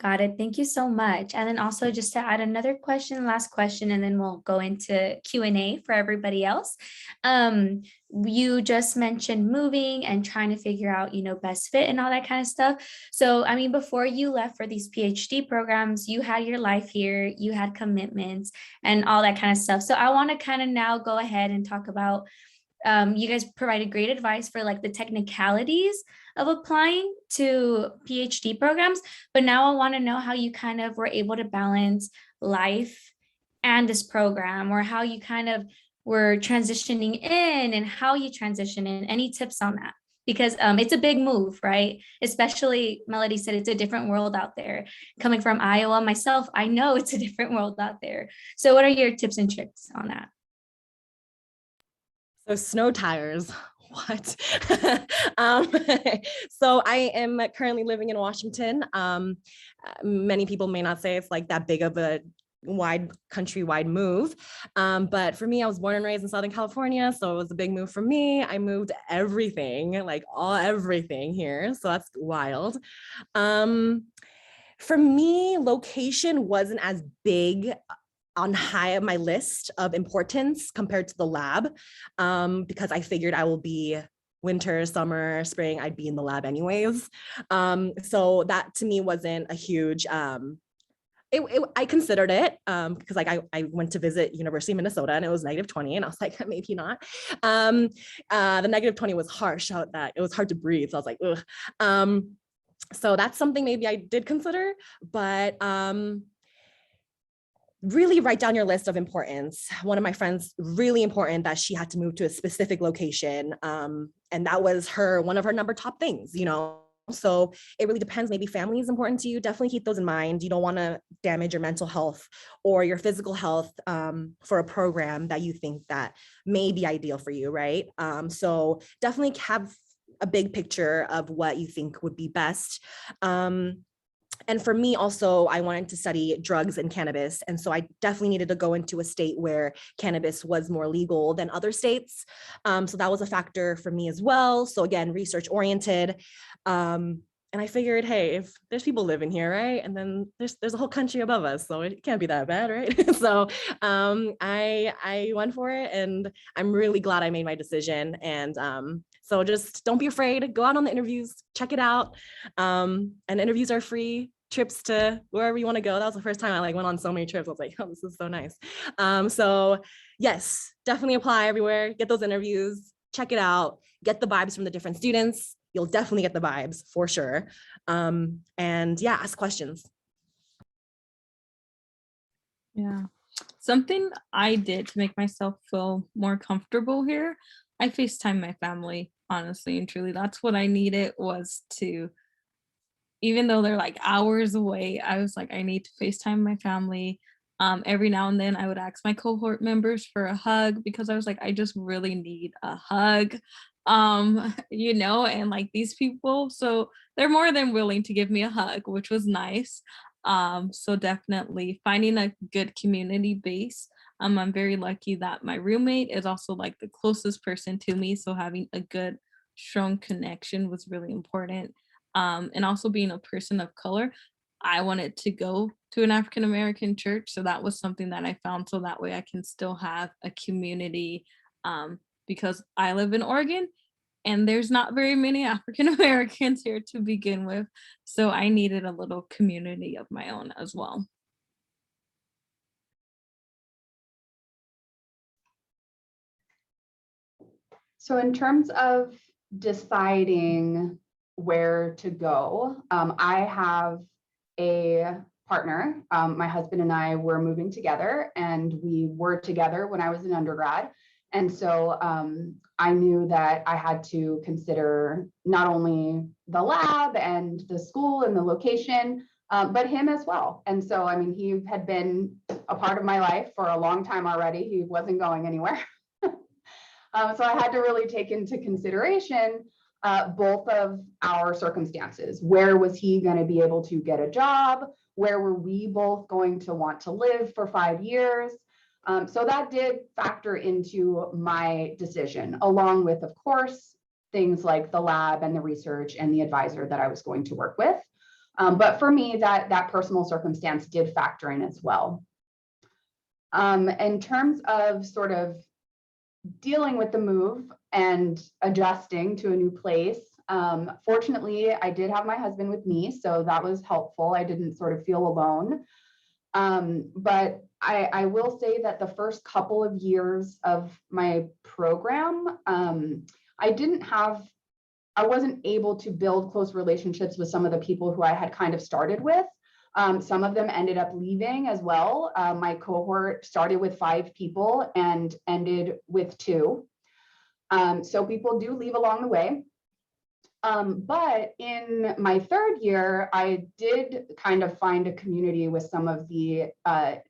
Got it. Thank you so much. And then also just to add another question, last question, and then we'll go into Q&A for everybody else. You just mentioned moving and trying to figure out, you know, best fit and all that kind of stuff. So, I mean, before you left for these PhD programs, you had your life here, you had commitments and all that kind of stuff. So I want to kind of now go ahead and talk about, you guys provided great advice for like the technicalities of applying to PhD programs, but now I want to know how you kind of were able to balance life and this program, or how you kind of were transitioning in and how you transition in. Any tips on that? Because it's a big move, right? Especially Melody said it's a different world out there. Coming from Iowa myself, I know it's a different world out there. So what are your tips and tricks on that? So snow tires, what? So I am currently living in Washington. Many people may not say it's like that big of a countrywide move. But for me, I was born and raised in Southern California. So it was a big move for me. I moved everything, like everything here. So that's wild. For me, location wasn't as big on high of my list of importance compared to the lab, because I figured I will be winter, summer, spring, I'd be in the lab anyways. So that to me wasn't a huge, I considered it because like I went to visit University of Minnesota and it was -20 and I was like, maybe not. The -20 was harsh out that it was hard to breathe. So I was like, ugh. So that's something maybe I did consider, but really write down your list of importance. One of my friends, really important that she had to move to a specific location. And that was one of her top things, you know? So it really depends. Maybe family is important to you. Definitely keep those in mind. You don't want to damage your mental health or your physical health for a program that you think that may be ideal for you, right? So definitely have a big picture of what you think would be best. And for me also, I wanted to study drugs and cannabis. And so I definitely needed to go into a state where cannabis was more legal than other states. So that was a factor for me as well. So again, research oriented. And I figured, hey, if there's people living here, right? And then there's a whole country above us, so it can't be that bad, right? So I went for it, and I'm really glad I made my decision. And so just don't be afraid, go out on the interviews, check it out. And interviews are free. Trips to wherever you want to go. That was the first time I went on so many trips. I was like, oh, this is so nice. So yes, definitely apply everywhere, get those interviews, check it out, get the vibes from the different students. You'll definitely get the vibes for sure. And yeah, ask questions. Yeah. Something I did to make myself feel more comfortable here, I FaceTime my family, honestly and truly. That's what I needed, was to, even though they're like hours away, I was like, I need to FaceTime my family. Every now and then I would ask my cohort members for a hug, because I was like, I just really need a hug. You know, and like these people, so they're more than willing to give me a hug, which was nice. So definitely finding a good community base. I'm very lucky that my roommate is also like the closest person to me, so having a good, strong connection was really important. And also being a person of color, I wanted to go to an African American church. So that was something that I found, so that way I can still have a community, because I live in Oregon and there's not very many African Americans here to begin with. So I needed a little community of my own as well. So in terms of deciding where to go, I have a partner. My husband and I were moving together, and we were together when I was an undergrad. And so I knew that I had to consider not only the lab and the school and the location, but him as well. And so, I mean, he had been a part of my life for a long time already. He wasn't going anywhere. So I had to really take into consideration both of our circumstances. Where was he going to be able to get a job? Where were we both going to want to live for 5 years? So that did factor into my decision, along with, of course, things like the lab and the research and the advisor that I was going to work with. But for me, that personal circumstance did factor in as well. In terms of sort of dealing with the move and adjusting to a new place. Fortunately, I did have my husband with me, so that was helpful. I didn't sort of feel alone. But I will say that the first couple of years of my program, I wasn't able to build close relationships with some of the people who I had kind of started with. Some of them ended up leaving as well. My cohort started with 5 people and ended with 2. So people do leave along the way. But in my 3rd year, I did kind of find a community with some of the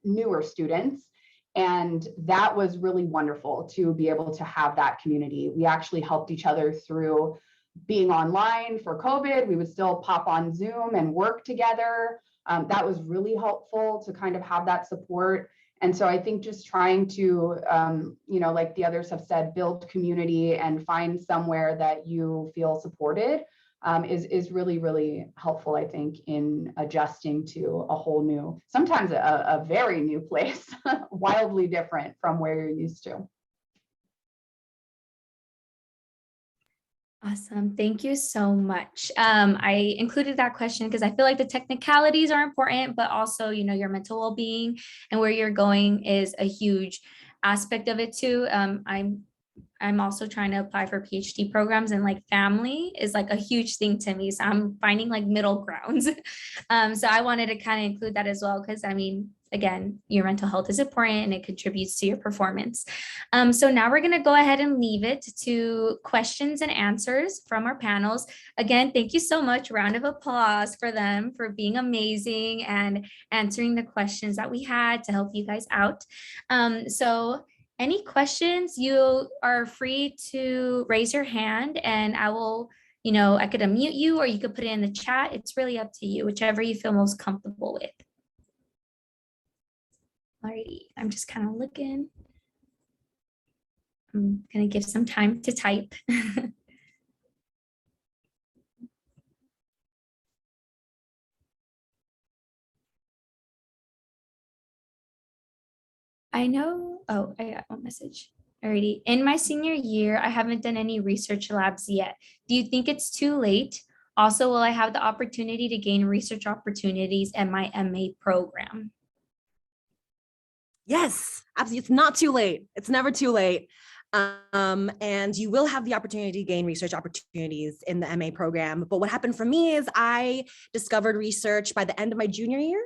newer students. And that was really wonderful to be able to have that community. We actually helped each other through being online for COVID. We would still pop on Zoom and work together. That was really helpful to kind of have that support. And so I think just trying to, like the others have said, build community and find somewhere that you feel supported is really, really helpful, I think, in adjusting to a whole new, sometimes a very new place, wildly different from where you're used to. Awesome. Thank you so much. I included that question because I feel like the technicalities are important, but also, your mental well-being and where you're going is a huge aspect of it too. I'm also trying to apply for PhD programs, and like family is like a huge thing to me. So I'm finding like middle grounds. So I wanted to kind of include that as well, because again, your mental health is important and it contributes to your performance. So now we're going to go ahead and leave it to questions and answers from our panels. Again, thank you so much. Round of applause for them for being amazing and answering the questions that we had to help you guys out. So any questions, you are free to raise your hand and I will, I could unmute you or you could put it in the chat. It's really up to you, whichever you feel most comfortable with. Alrighty, I'm just kind of looking. I'm gonna give some time to type. I know, oh, I got one message. Alrighty, in my senior year, I haven't done any research labs yet. Do you think it's too late? Also, will I have the opportunity to gain research opportunities in my MA program? Yes, absolutely. It's not too late. It's never too late. And you will have the opportunity to gain research opportunities in the MA program. But what happened for me is I discovered research by the end of my junior year.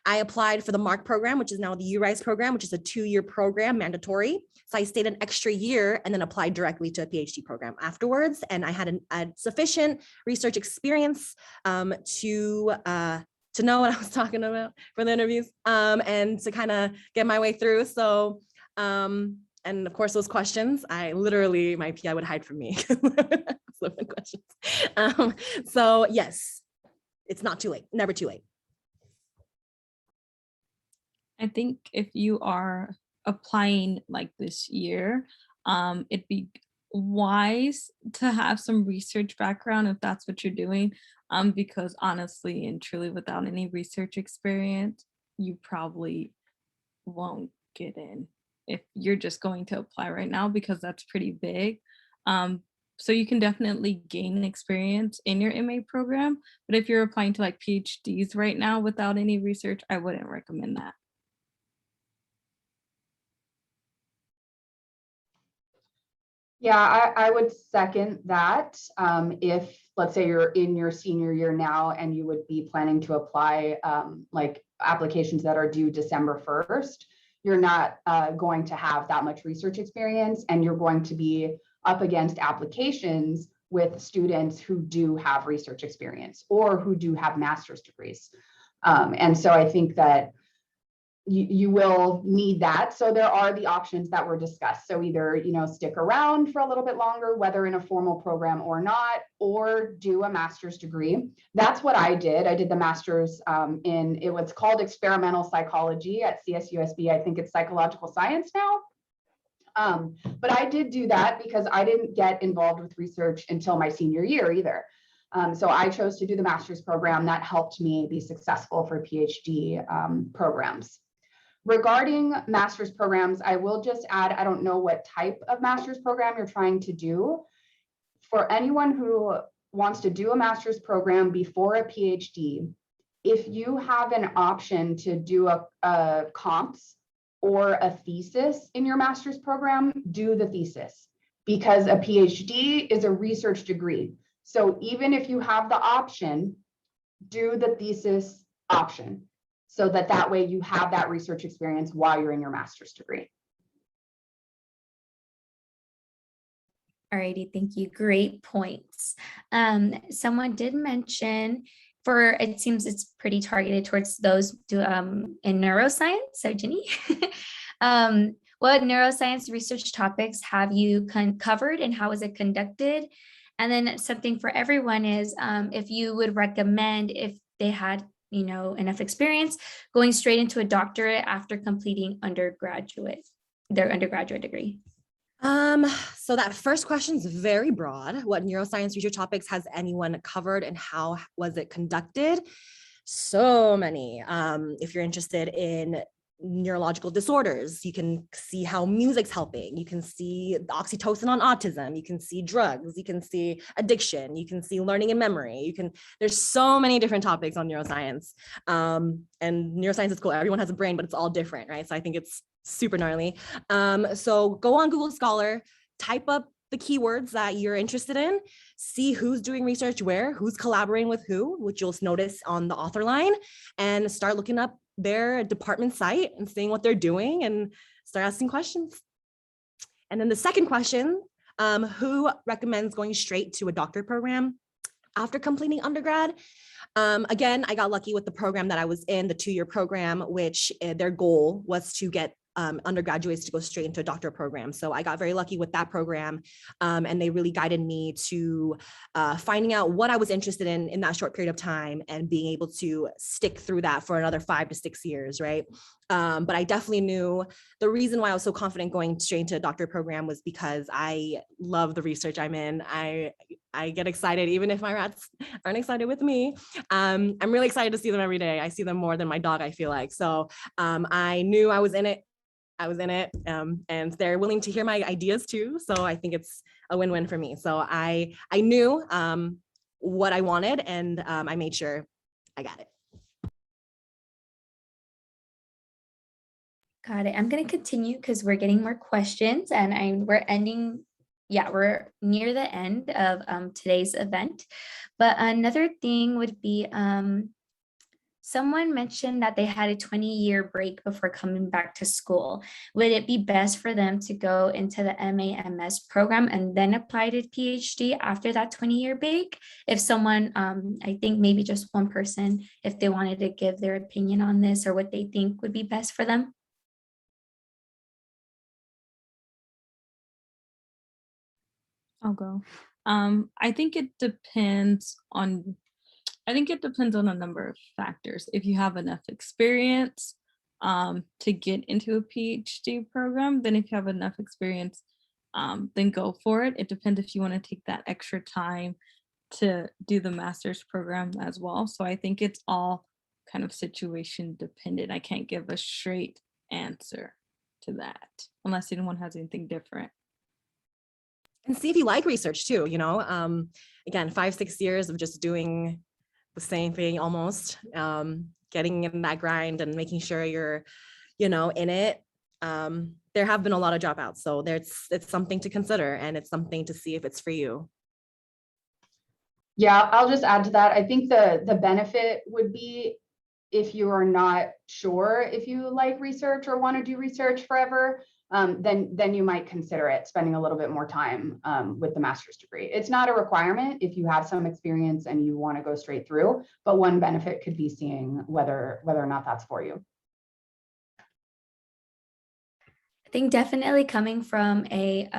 I applied for the MARC program, which is now the URISE program, which is a 2-year program, mandatory. So I stayed an extra year and then applied directly to a PhD program afterwards. And I had a sufficient research experience to know what I was talking about for the interviews and to kind of get my way through. So, and of course, those questions, my PI would hide from me. Questions. So yes, it's not too late, never too late. I think if you are applying like this year, it'd be wise to have some research background if that's what you're doing. because honestly and truly without any research experience, you probably won't get in if you're just going to apply right now, because that's pretty big. Um, so you can definitely gain experience in your MA program, but if you're applying to like PhDs right now without any research, I wouldn't recommend that. Yeah, I would second that. If, let's say you're in your senior year now and you would be planning to apply like applications that are due December 1st, you're not going to have that much research experience, and you're going to be up against applications with students who do have research experience or who do have master's degrees. And so I think that you will need that. So there are the options that were discussed. So either, stick around for a little bit longer, whether in a formal program or not, or do a master's degree. That's what I did. I did the master's in, it was called experimental psychology at CSUSB. I think it's psychological science now. But I did do that because I didn't get involved with research until my senior year either. So I chose to do the master's program. That helped me be successful for PhD programs. Regarding master's programs, I will just add, I don't know what type of master's program you're trying to do. For anyone who wants to do a master's program before a PhD, if you have an option to do a comps or a thesis in your master's program, do the thesis, because a PhD is a research degree. So even if you have the option, do the thesis option, so that way you have that research experience while you're in your master's degree. Alrighty, thank you. Great points. Someone did mention, it seems it's pretty targeted towards those in neuroscience. So Ginny, what neuroscience research topics have you covered and how is it conducted? And then something for everyone is if you would recommend, if they had enough experience, going straight into a doctorate after completing their undergraduate degree. So that first question is very broad. What neuroscience research topics has anyone covered and how was it conducted? So many. If you're interested in neurological disorders, you can see how music's helping. You can see the oxytocin on autism. You can see drugs. You can see addiction. You can see learning and memory. There's so many different topics on neuroscience. And neuroscience is cool. Everyone has a brain, but it's all different, right? So I think it's super gnarly. So go on Google Scholar, type up the keywords that you're interested in, see who's doing research where, who's collaborating with who, which you'll notice on the author line, and start looking up their department site and seeing what they're doing and start asking questions. And then the second question, who recommends going straight to a doctorate program after completing undergrad? Again, I got lucky with the program that I was in, the 2-year program, which their goal was to get undergraduates to go straight into a doctorate program. So I got very lucky with that program. And they really guided me to finding out what I was interested in that short period of time and being able to stick through that for another 5 to 6 years, right? But I definitely knew the reason why I was so confident going straight into a doctorate program was because I love the research I'm in. I get excited, even if my rats aren't excited with me. I'm really excited to see them every day. I see them more than my dog, I feel like. So I knew I was in it. And they're willing to hear my ideas too. So I think it's a win-win for me. So I knew what I wanted, and I made sure I got it. Got it. I'm going to continue because we're getting more questions and we're ending. Yeah, we're near the end of today's event. But another thing would be someone mentioned that they had a 20-year break before coming back to school. Would it be best for them to go into the MA/MS program and then apply to PhD after that 20-year break? If someone, I think maybe just one person, if they wanted to give their opinion on this or what they think would be best for them. I'll go. I think it depends on a number of factors. If you have enough experience to get into a PhD program, then if you have enough experience, then go for it. It depends if you want to take that extra time to do the master's program as well. So I think it's all kind of situation dependent. I can't give a straight answer to that unless anyone has anything different. And see if you like research too, you know, again, 5-6 years of just doing the same thing almost, getting in that grind and making sure you're, you know, in it. There have been a lot of dropouts, so it's something to consider, and it's something to see if it's for you. Yeah, I'll just add to that. I think the benefit would be if you are not sure if you like research or want to do research forever, then you might consider it, spending a little bit more time with the master's degree. It's not a requirement if you have some experience and you want to go straight through, but one benefit could be seeing whether or not that's for you. I think definitely coming from a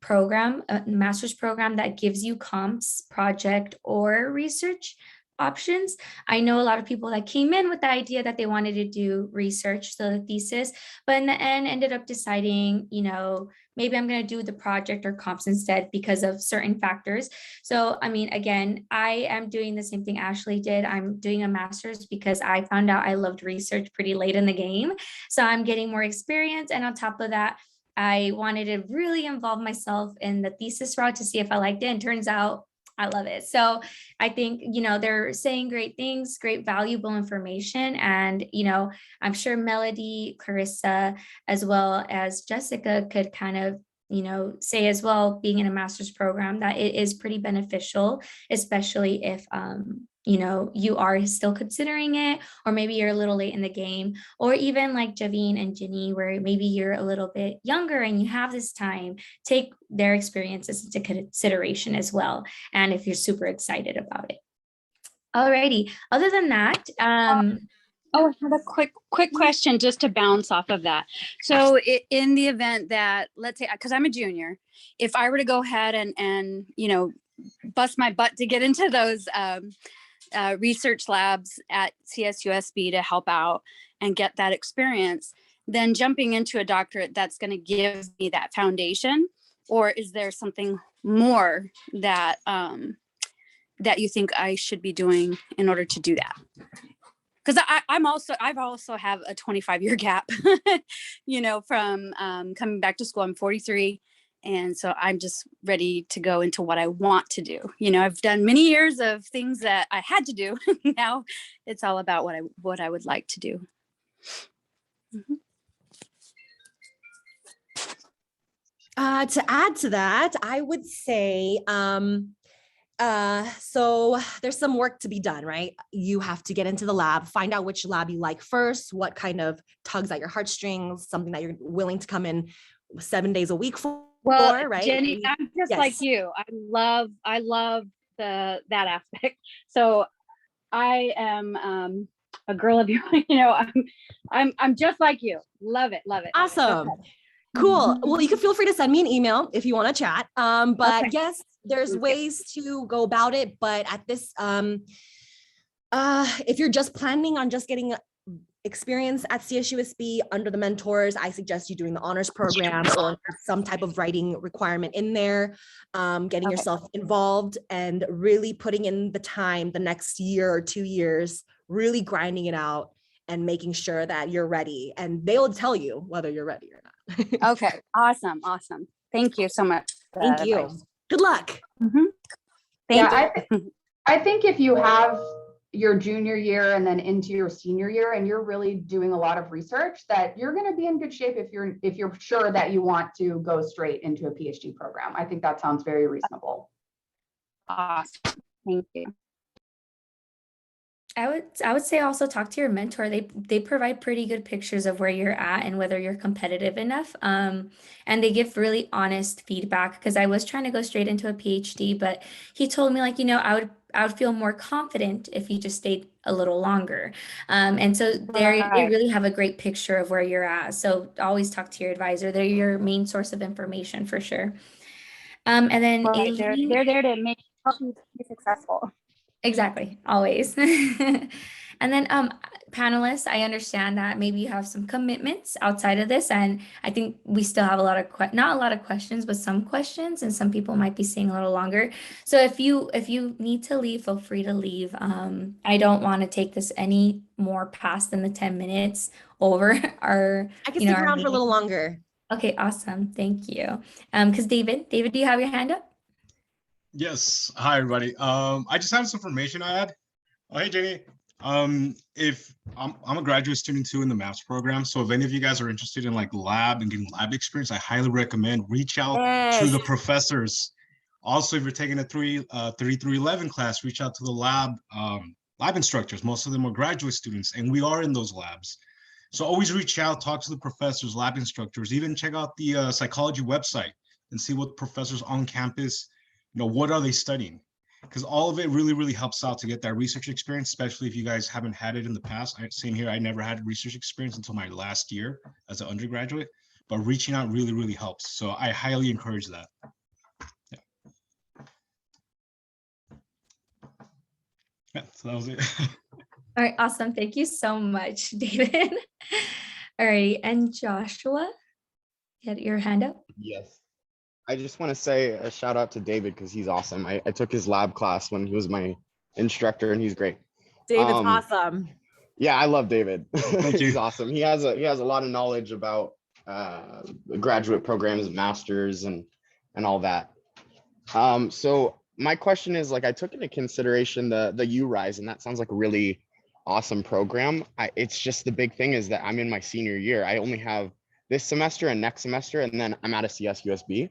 program, a master's program that gives you comps, project, or research options. I know a lot of people that came in with the idea that they wanted to do research, so the thesis, but in the end ended up deciding, you know, maybe I'm going to do the project or comps instead because of certain factors. So, I mean, again, I am doing the same thing Ashley did. I'm doing a master's because I found out I loved research pretty late in the game. So I'm getting more experience. And on top of that, I wanted to really involve myself in the thesis route to see if I liked it. And turns out I love it. So I think, you know, they're saying great things, great valuable information. And, you know, I'm sure Melody, Clarissa, as well as Jessica could kind of, you know, say as well, being in a master's program, that it is pretty beneficial, especially if, you know, you are still considering it, or maybe you're a little late in the game, or even like Javine and Ginny, where maybe you're a little bit younger and you have this time, take their experiences into consideration as well. And if you're super excited about it. Alrighty, other than that, Oh, I have a quick question just to bounce off of that. So in the event that, let's say, because I'm a junior, if I were to go ahead and you know, bust my butt to get into those research labs at CSUSB to help out and get that experience, then jumping into a doctorate, that's going to give me that foundation? Or is there something more that that you think I should be doing in order to do that? Because I've also have a 25-year gap, you know, from coming back to school. I'm 43. And so I'm just ready to go into what I want to do. You know, I've done many years of things that I had to do. Now it's all about what I would like to do. Mm-hmm. To add to that, I would say, so there's some work to be done, right? You have to get into the lab, find out which lab you like first, what kind of tugs at your heartstrings, something that you're willing to come in 7 days a week for. Well, right? Jenny, I'm just like you. I love that aspect. So I am a girl of your, you know, I'm just like you. Love it. Awesome. Cool. Well, you can feel free to send me an email if you want to chat. But Okay. yes, there's ways to go about it. But at this, if you're just planning on just getting experience at CSUSB under the mentors, I suggest you doing the honors program or some type of writing requirement in there, getting yourself involved and really putting in the time the next year or 2 years, really grinding it out and making sure that you're ready. And they'll tell you whether you're ready or not. Okay. Awesome. Thank you so much. Thank you. Advice. Good luck. Mm-hmm. Thank you. I think if you have your junior year and then into your senior year and you're really doing a lot of research, that you're going to be in good shape if you're sure that you want to go straight into a PhD program. I think that sounds very reasonable. Awesome. Thank you. I would say also talk to your mentor. They provide pretty good pictures of where you're at and whether you're competitive enough. And they give really honest feedback, because I was trying to go straight into a PhD, but he told me, like, you know, I would feel more confident if you just stayed a little longer. And so they really have a great picture of where you're at. So always talk to your advisor. They're your main source of information for sure. And then they're there to help you be successful. Exactly, always. And then panelists, I understand that maybe you have some commitments outside of this, and I think we still have a lot of not a lot of questions, but some questions, and some people might be staying a little longer. So if you need to leave, feel free to leave. I don't want to take this any more past than the 10 minutes over our, I can you know, stick our around for a meeting. little longer. Okay, awesome. Thank you. Because David, do you have your hand up? Yes. Hi, everybody. I just have some information I had. Oh, hey, Jenny. If I'm a graduate student too in the maths program, so if any of you guys are interested in like lab and getting lab experience, I highly recommend reach out to Yes. the professors. Also, if you're taking a 3311 class, reach out to the lab instructors. Most of them are graduate students, and we are in those labs. So always reach out, talk to the professors, lab instructors, even check out the psychology website and see what professors on campus, what are they studying? Because all of it really, really helps out to get that research experience, especially if you guys haven't had it in the past. Same here, I never had research experience until my last year as an undergraduate, but reaching out really, really helps. So I highly encourage that. Yeah, so that was it. All right, awesome. Thank you so much, David. All right, and Joshua, you had your hand up. Yes. I just want to say a shout out to David because he's awesome. I took his lab class when he was my instructor and he's great. David's awesome. Yeah, I love David. Thank you. He's awesome. He has a lot of knowledge about graduate programs, masters, and all that. So my question is, like, I took into consideration the URISE, and that sounds like a really awesome program. It's just the big thing is that I'm in my senior year. I only have this semester and next semester, and then I'm at a CS-USB.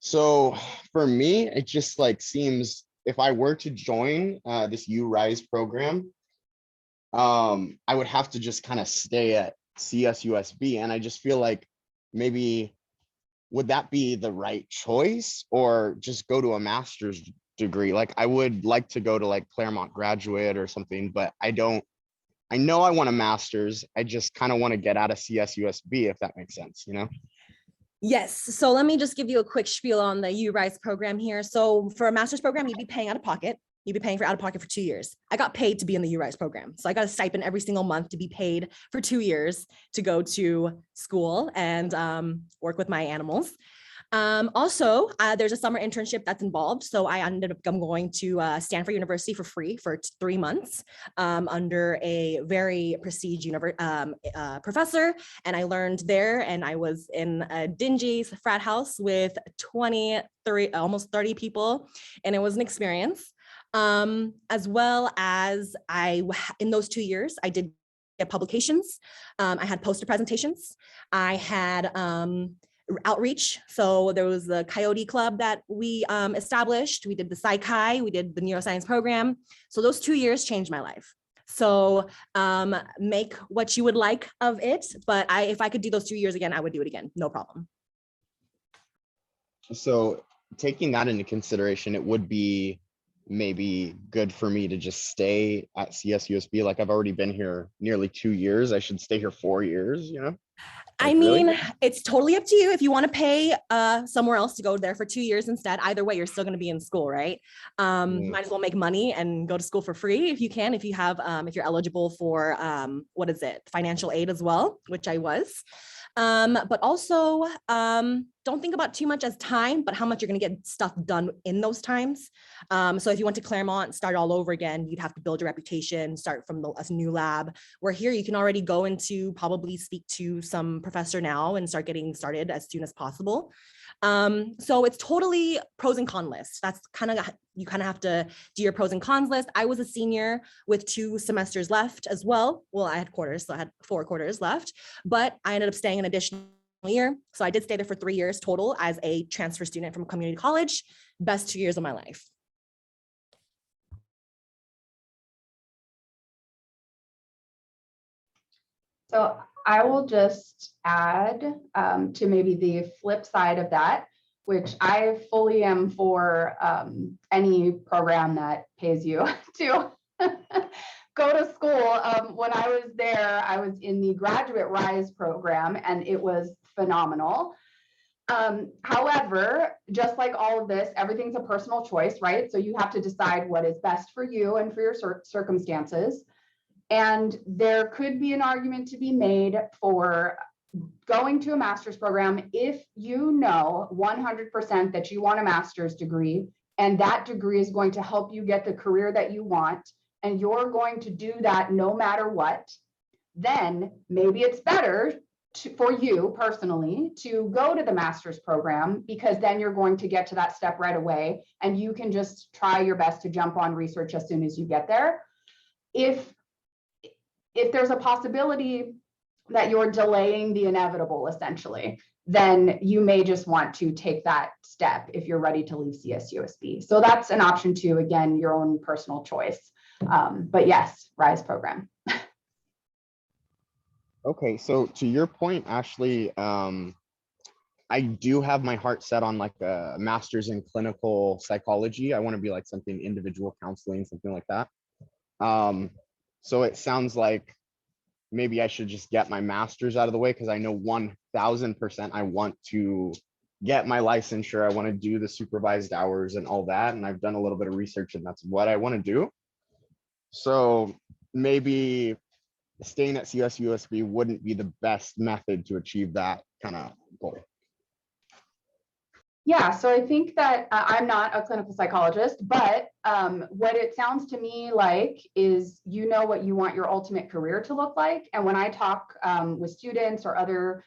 So for me, it just like seems if I were to join this URISE program, I would have to just kind of stay at CS-USB. And I just feel like maybe would that be the right choice or just go to a master's degree? Like I would like to go to like Claremont Graduate or something, but I know I want a master's. I just kind of want to get out of CS-USB, if that makes sense, Yes. So let me just give you a quick spiel on the URISE program here. So for a master's program, you'd be paying out of pocket. You'd be paying for out of pocket for 2 years. I got paid to be in the URISE program. So I got a stipend every single month to be paid for 2 years to go to school and work with my animals. Also, there's a summer internship that's involved. So I ended up going to Stanford University for free for 3 months under a very prestigious professor. And I learned there, and I was in a dingy frat house with 23, almost 30 people. And it was an experience. As well as in those 2 years, I did get publications. I had poster presentations. I had outreach. So there was the Coyote Club that we established. We did the Psych-Hi, we did the neuroscience program. So those 2 years changed my life. So make what you would like of it. But if I could do those 2 years again, I would do it again. No problem. So taking that into consideration, it would be maybe good for me to just stay at CS-USB. Like I've already been here nearly 2 years. I should stay here 4 years, I mean, it's totally up to you. If you want to pay somewhere else to go there for 2 years instead, either way, you're still going to be in school, right? Might as well make money and go to school for free if you can, if you have, if you're eligible for, financial aid as well, which I was. But also don't think about too much as time, but how much you're going to get stuff done in those times. So if you went to Claremont, start all over again, you'd have to build your reputation, start from a new lab. Where here you can already go into probably speak to some professor now and start getting started as soon as possible. So it's totally pros and cons list. That's you kind of have to do your pros and cons list. I was a senior with 2 semesters left as well. Well, I had quarters, so I had 4 quarters left, but I ended up staying an additional year. So I did stay there for 3 years total as a transfer student from community college. Best 2 years of my life. So I will just add to maybe the flip side of that, which I fully am for any program that pays you to go to school. When I was there, I was in the Graduate Rise program, and it was phenomenal. However, just like all of this, everything's a personal choice, right? So you have to decide what is best for you and for your circumstances. And there could be an argument to be made for going to a master's program if you know 100% that you want a master's degree, and that degree is going to help you get the career that you want, and you're going to do that no matter what, then maybe it's better for you personally to go to the master's program, because then you're going to get to that step right away and you can just try your best to jump on research as soon as you get there. If there's a possibility that you're delaying the inevitable, essentially, then you may just want to take that step if you're ready to leave CSUSB. So that's an option too, again, your own personal choice. But yes, RISE program. Okay, so to your point, Ashley, I do have my heart set on like a master's in clinical psychology. I want to be like something individual counseling, something like that. So it sounds like maybe I should just get my master's out of the way, because I know 1000% I want to get my licensure. I want to do the supervised hours and all that. And I've done a little bit of research and that's what I want to do. So maybe staying at CSUSB wouldn't be the best method to achieve that kind of goal. Yeah, so I think that I'm not a clinical psychologist, but what it sounds to me like is you know what you want your ultimate career to look like. And when I talk with students or other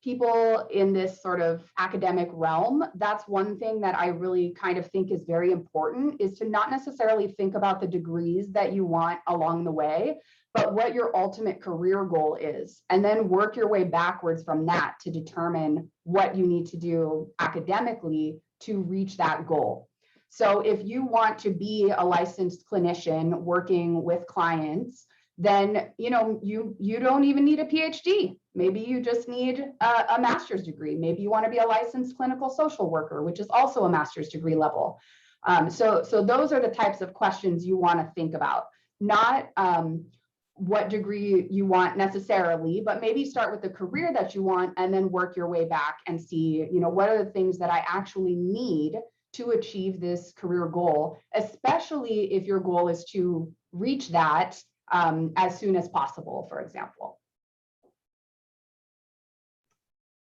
people in this sort of academic realm, that's one thing that I really kind of think is very important, is to not necessarily think about the degrees that you want along the way, but what your ultimate career goal is, and then work your way backwards from that to determine what you need to do academically to reach that goal. So if you want to be a licensed clinician working with clients, then you don't even need a PhD. Maybe you just need a master's degree. Maybe you want to be a licensed clinical social worker, which is also a master's degree level. So those are the types of questions you want to think about, not what degree you want necessarily, but maybe start with the career that you want and then work your way back and see, what are the things that I actually need to achieve this career goal, especially if your goal is to reach that as soon as possible, for example.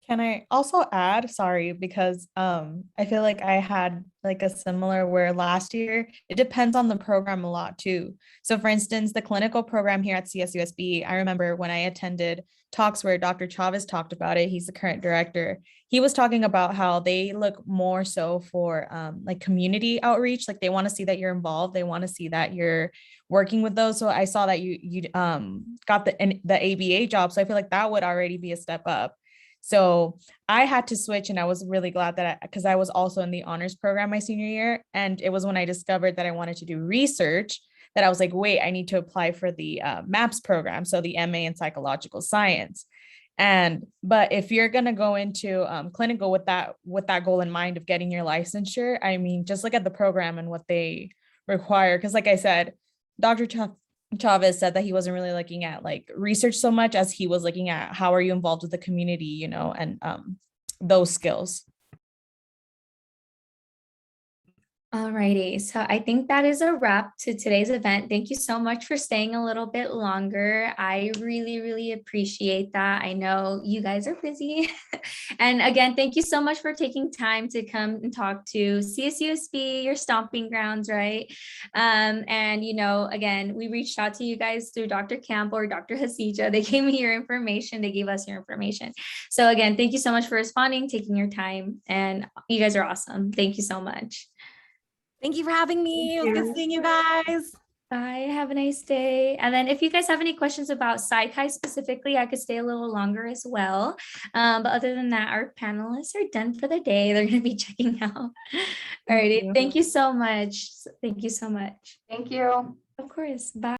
Can I also add, sorry, because I feel like I had like a similar where last year, it depends on the program a lot too. So for instance, the clinical program here at CSUSB, I remember when I attended talks where Dr. Chavez talked about it, he's the current director. He was talking about how they look more so for like community outreach, like they want to see that you're involved, they want to see that you're working with those. So I saw that you got the ABA job, so I feel like that would already be a step up. So I had to switch, and I was really glad that because I was also in the honors program my senior year. And it was when I discovered that I wanted to do research that I was like, wait, I need to apply for the MAPS program. So the MA in psychological science. But if you're going to go into clinical with that goal in mind of getting your licensure, I mean, just look at the program and what they require. Because like I said, Dr. Chavez said that he wasn't really looking at like research so much as he was looking at how are you involved with the community, and those skills. Alrighty, so I think that is a wrap to today's event. Thank you so much for staying a little bit longer. I really, really appreciate that. I know you guys are busy. And again, thank you so much for taking time to come and talk to CSUSB, your stomping grounds, right? And again, we reached out to you guys through Dr. Campbell or Dr. Hasija. They gave me your information. They gave us your information. So again, thank you so much for responding, taking your time, and you guys are awesome. Thank you so much. Thank you for having me. It was good seeing you guys. Bye. Have a nice day. And then if you guys have any questions about Psych specifically, I could stay a little longer as well. But other than that, our panelists are done for the day. They're going to be checking out. Alrighty. Thank you so much. Thank you so much. Thank you. Of course. Bye.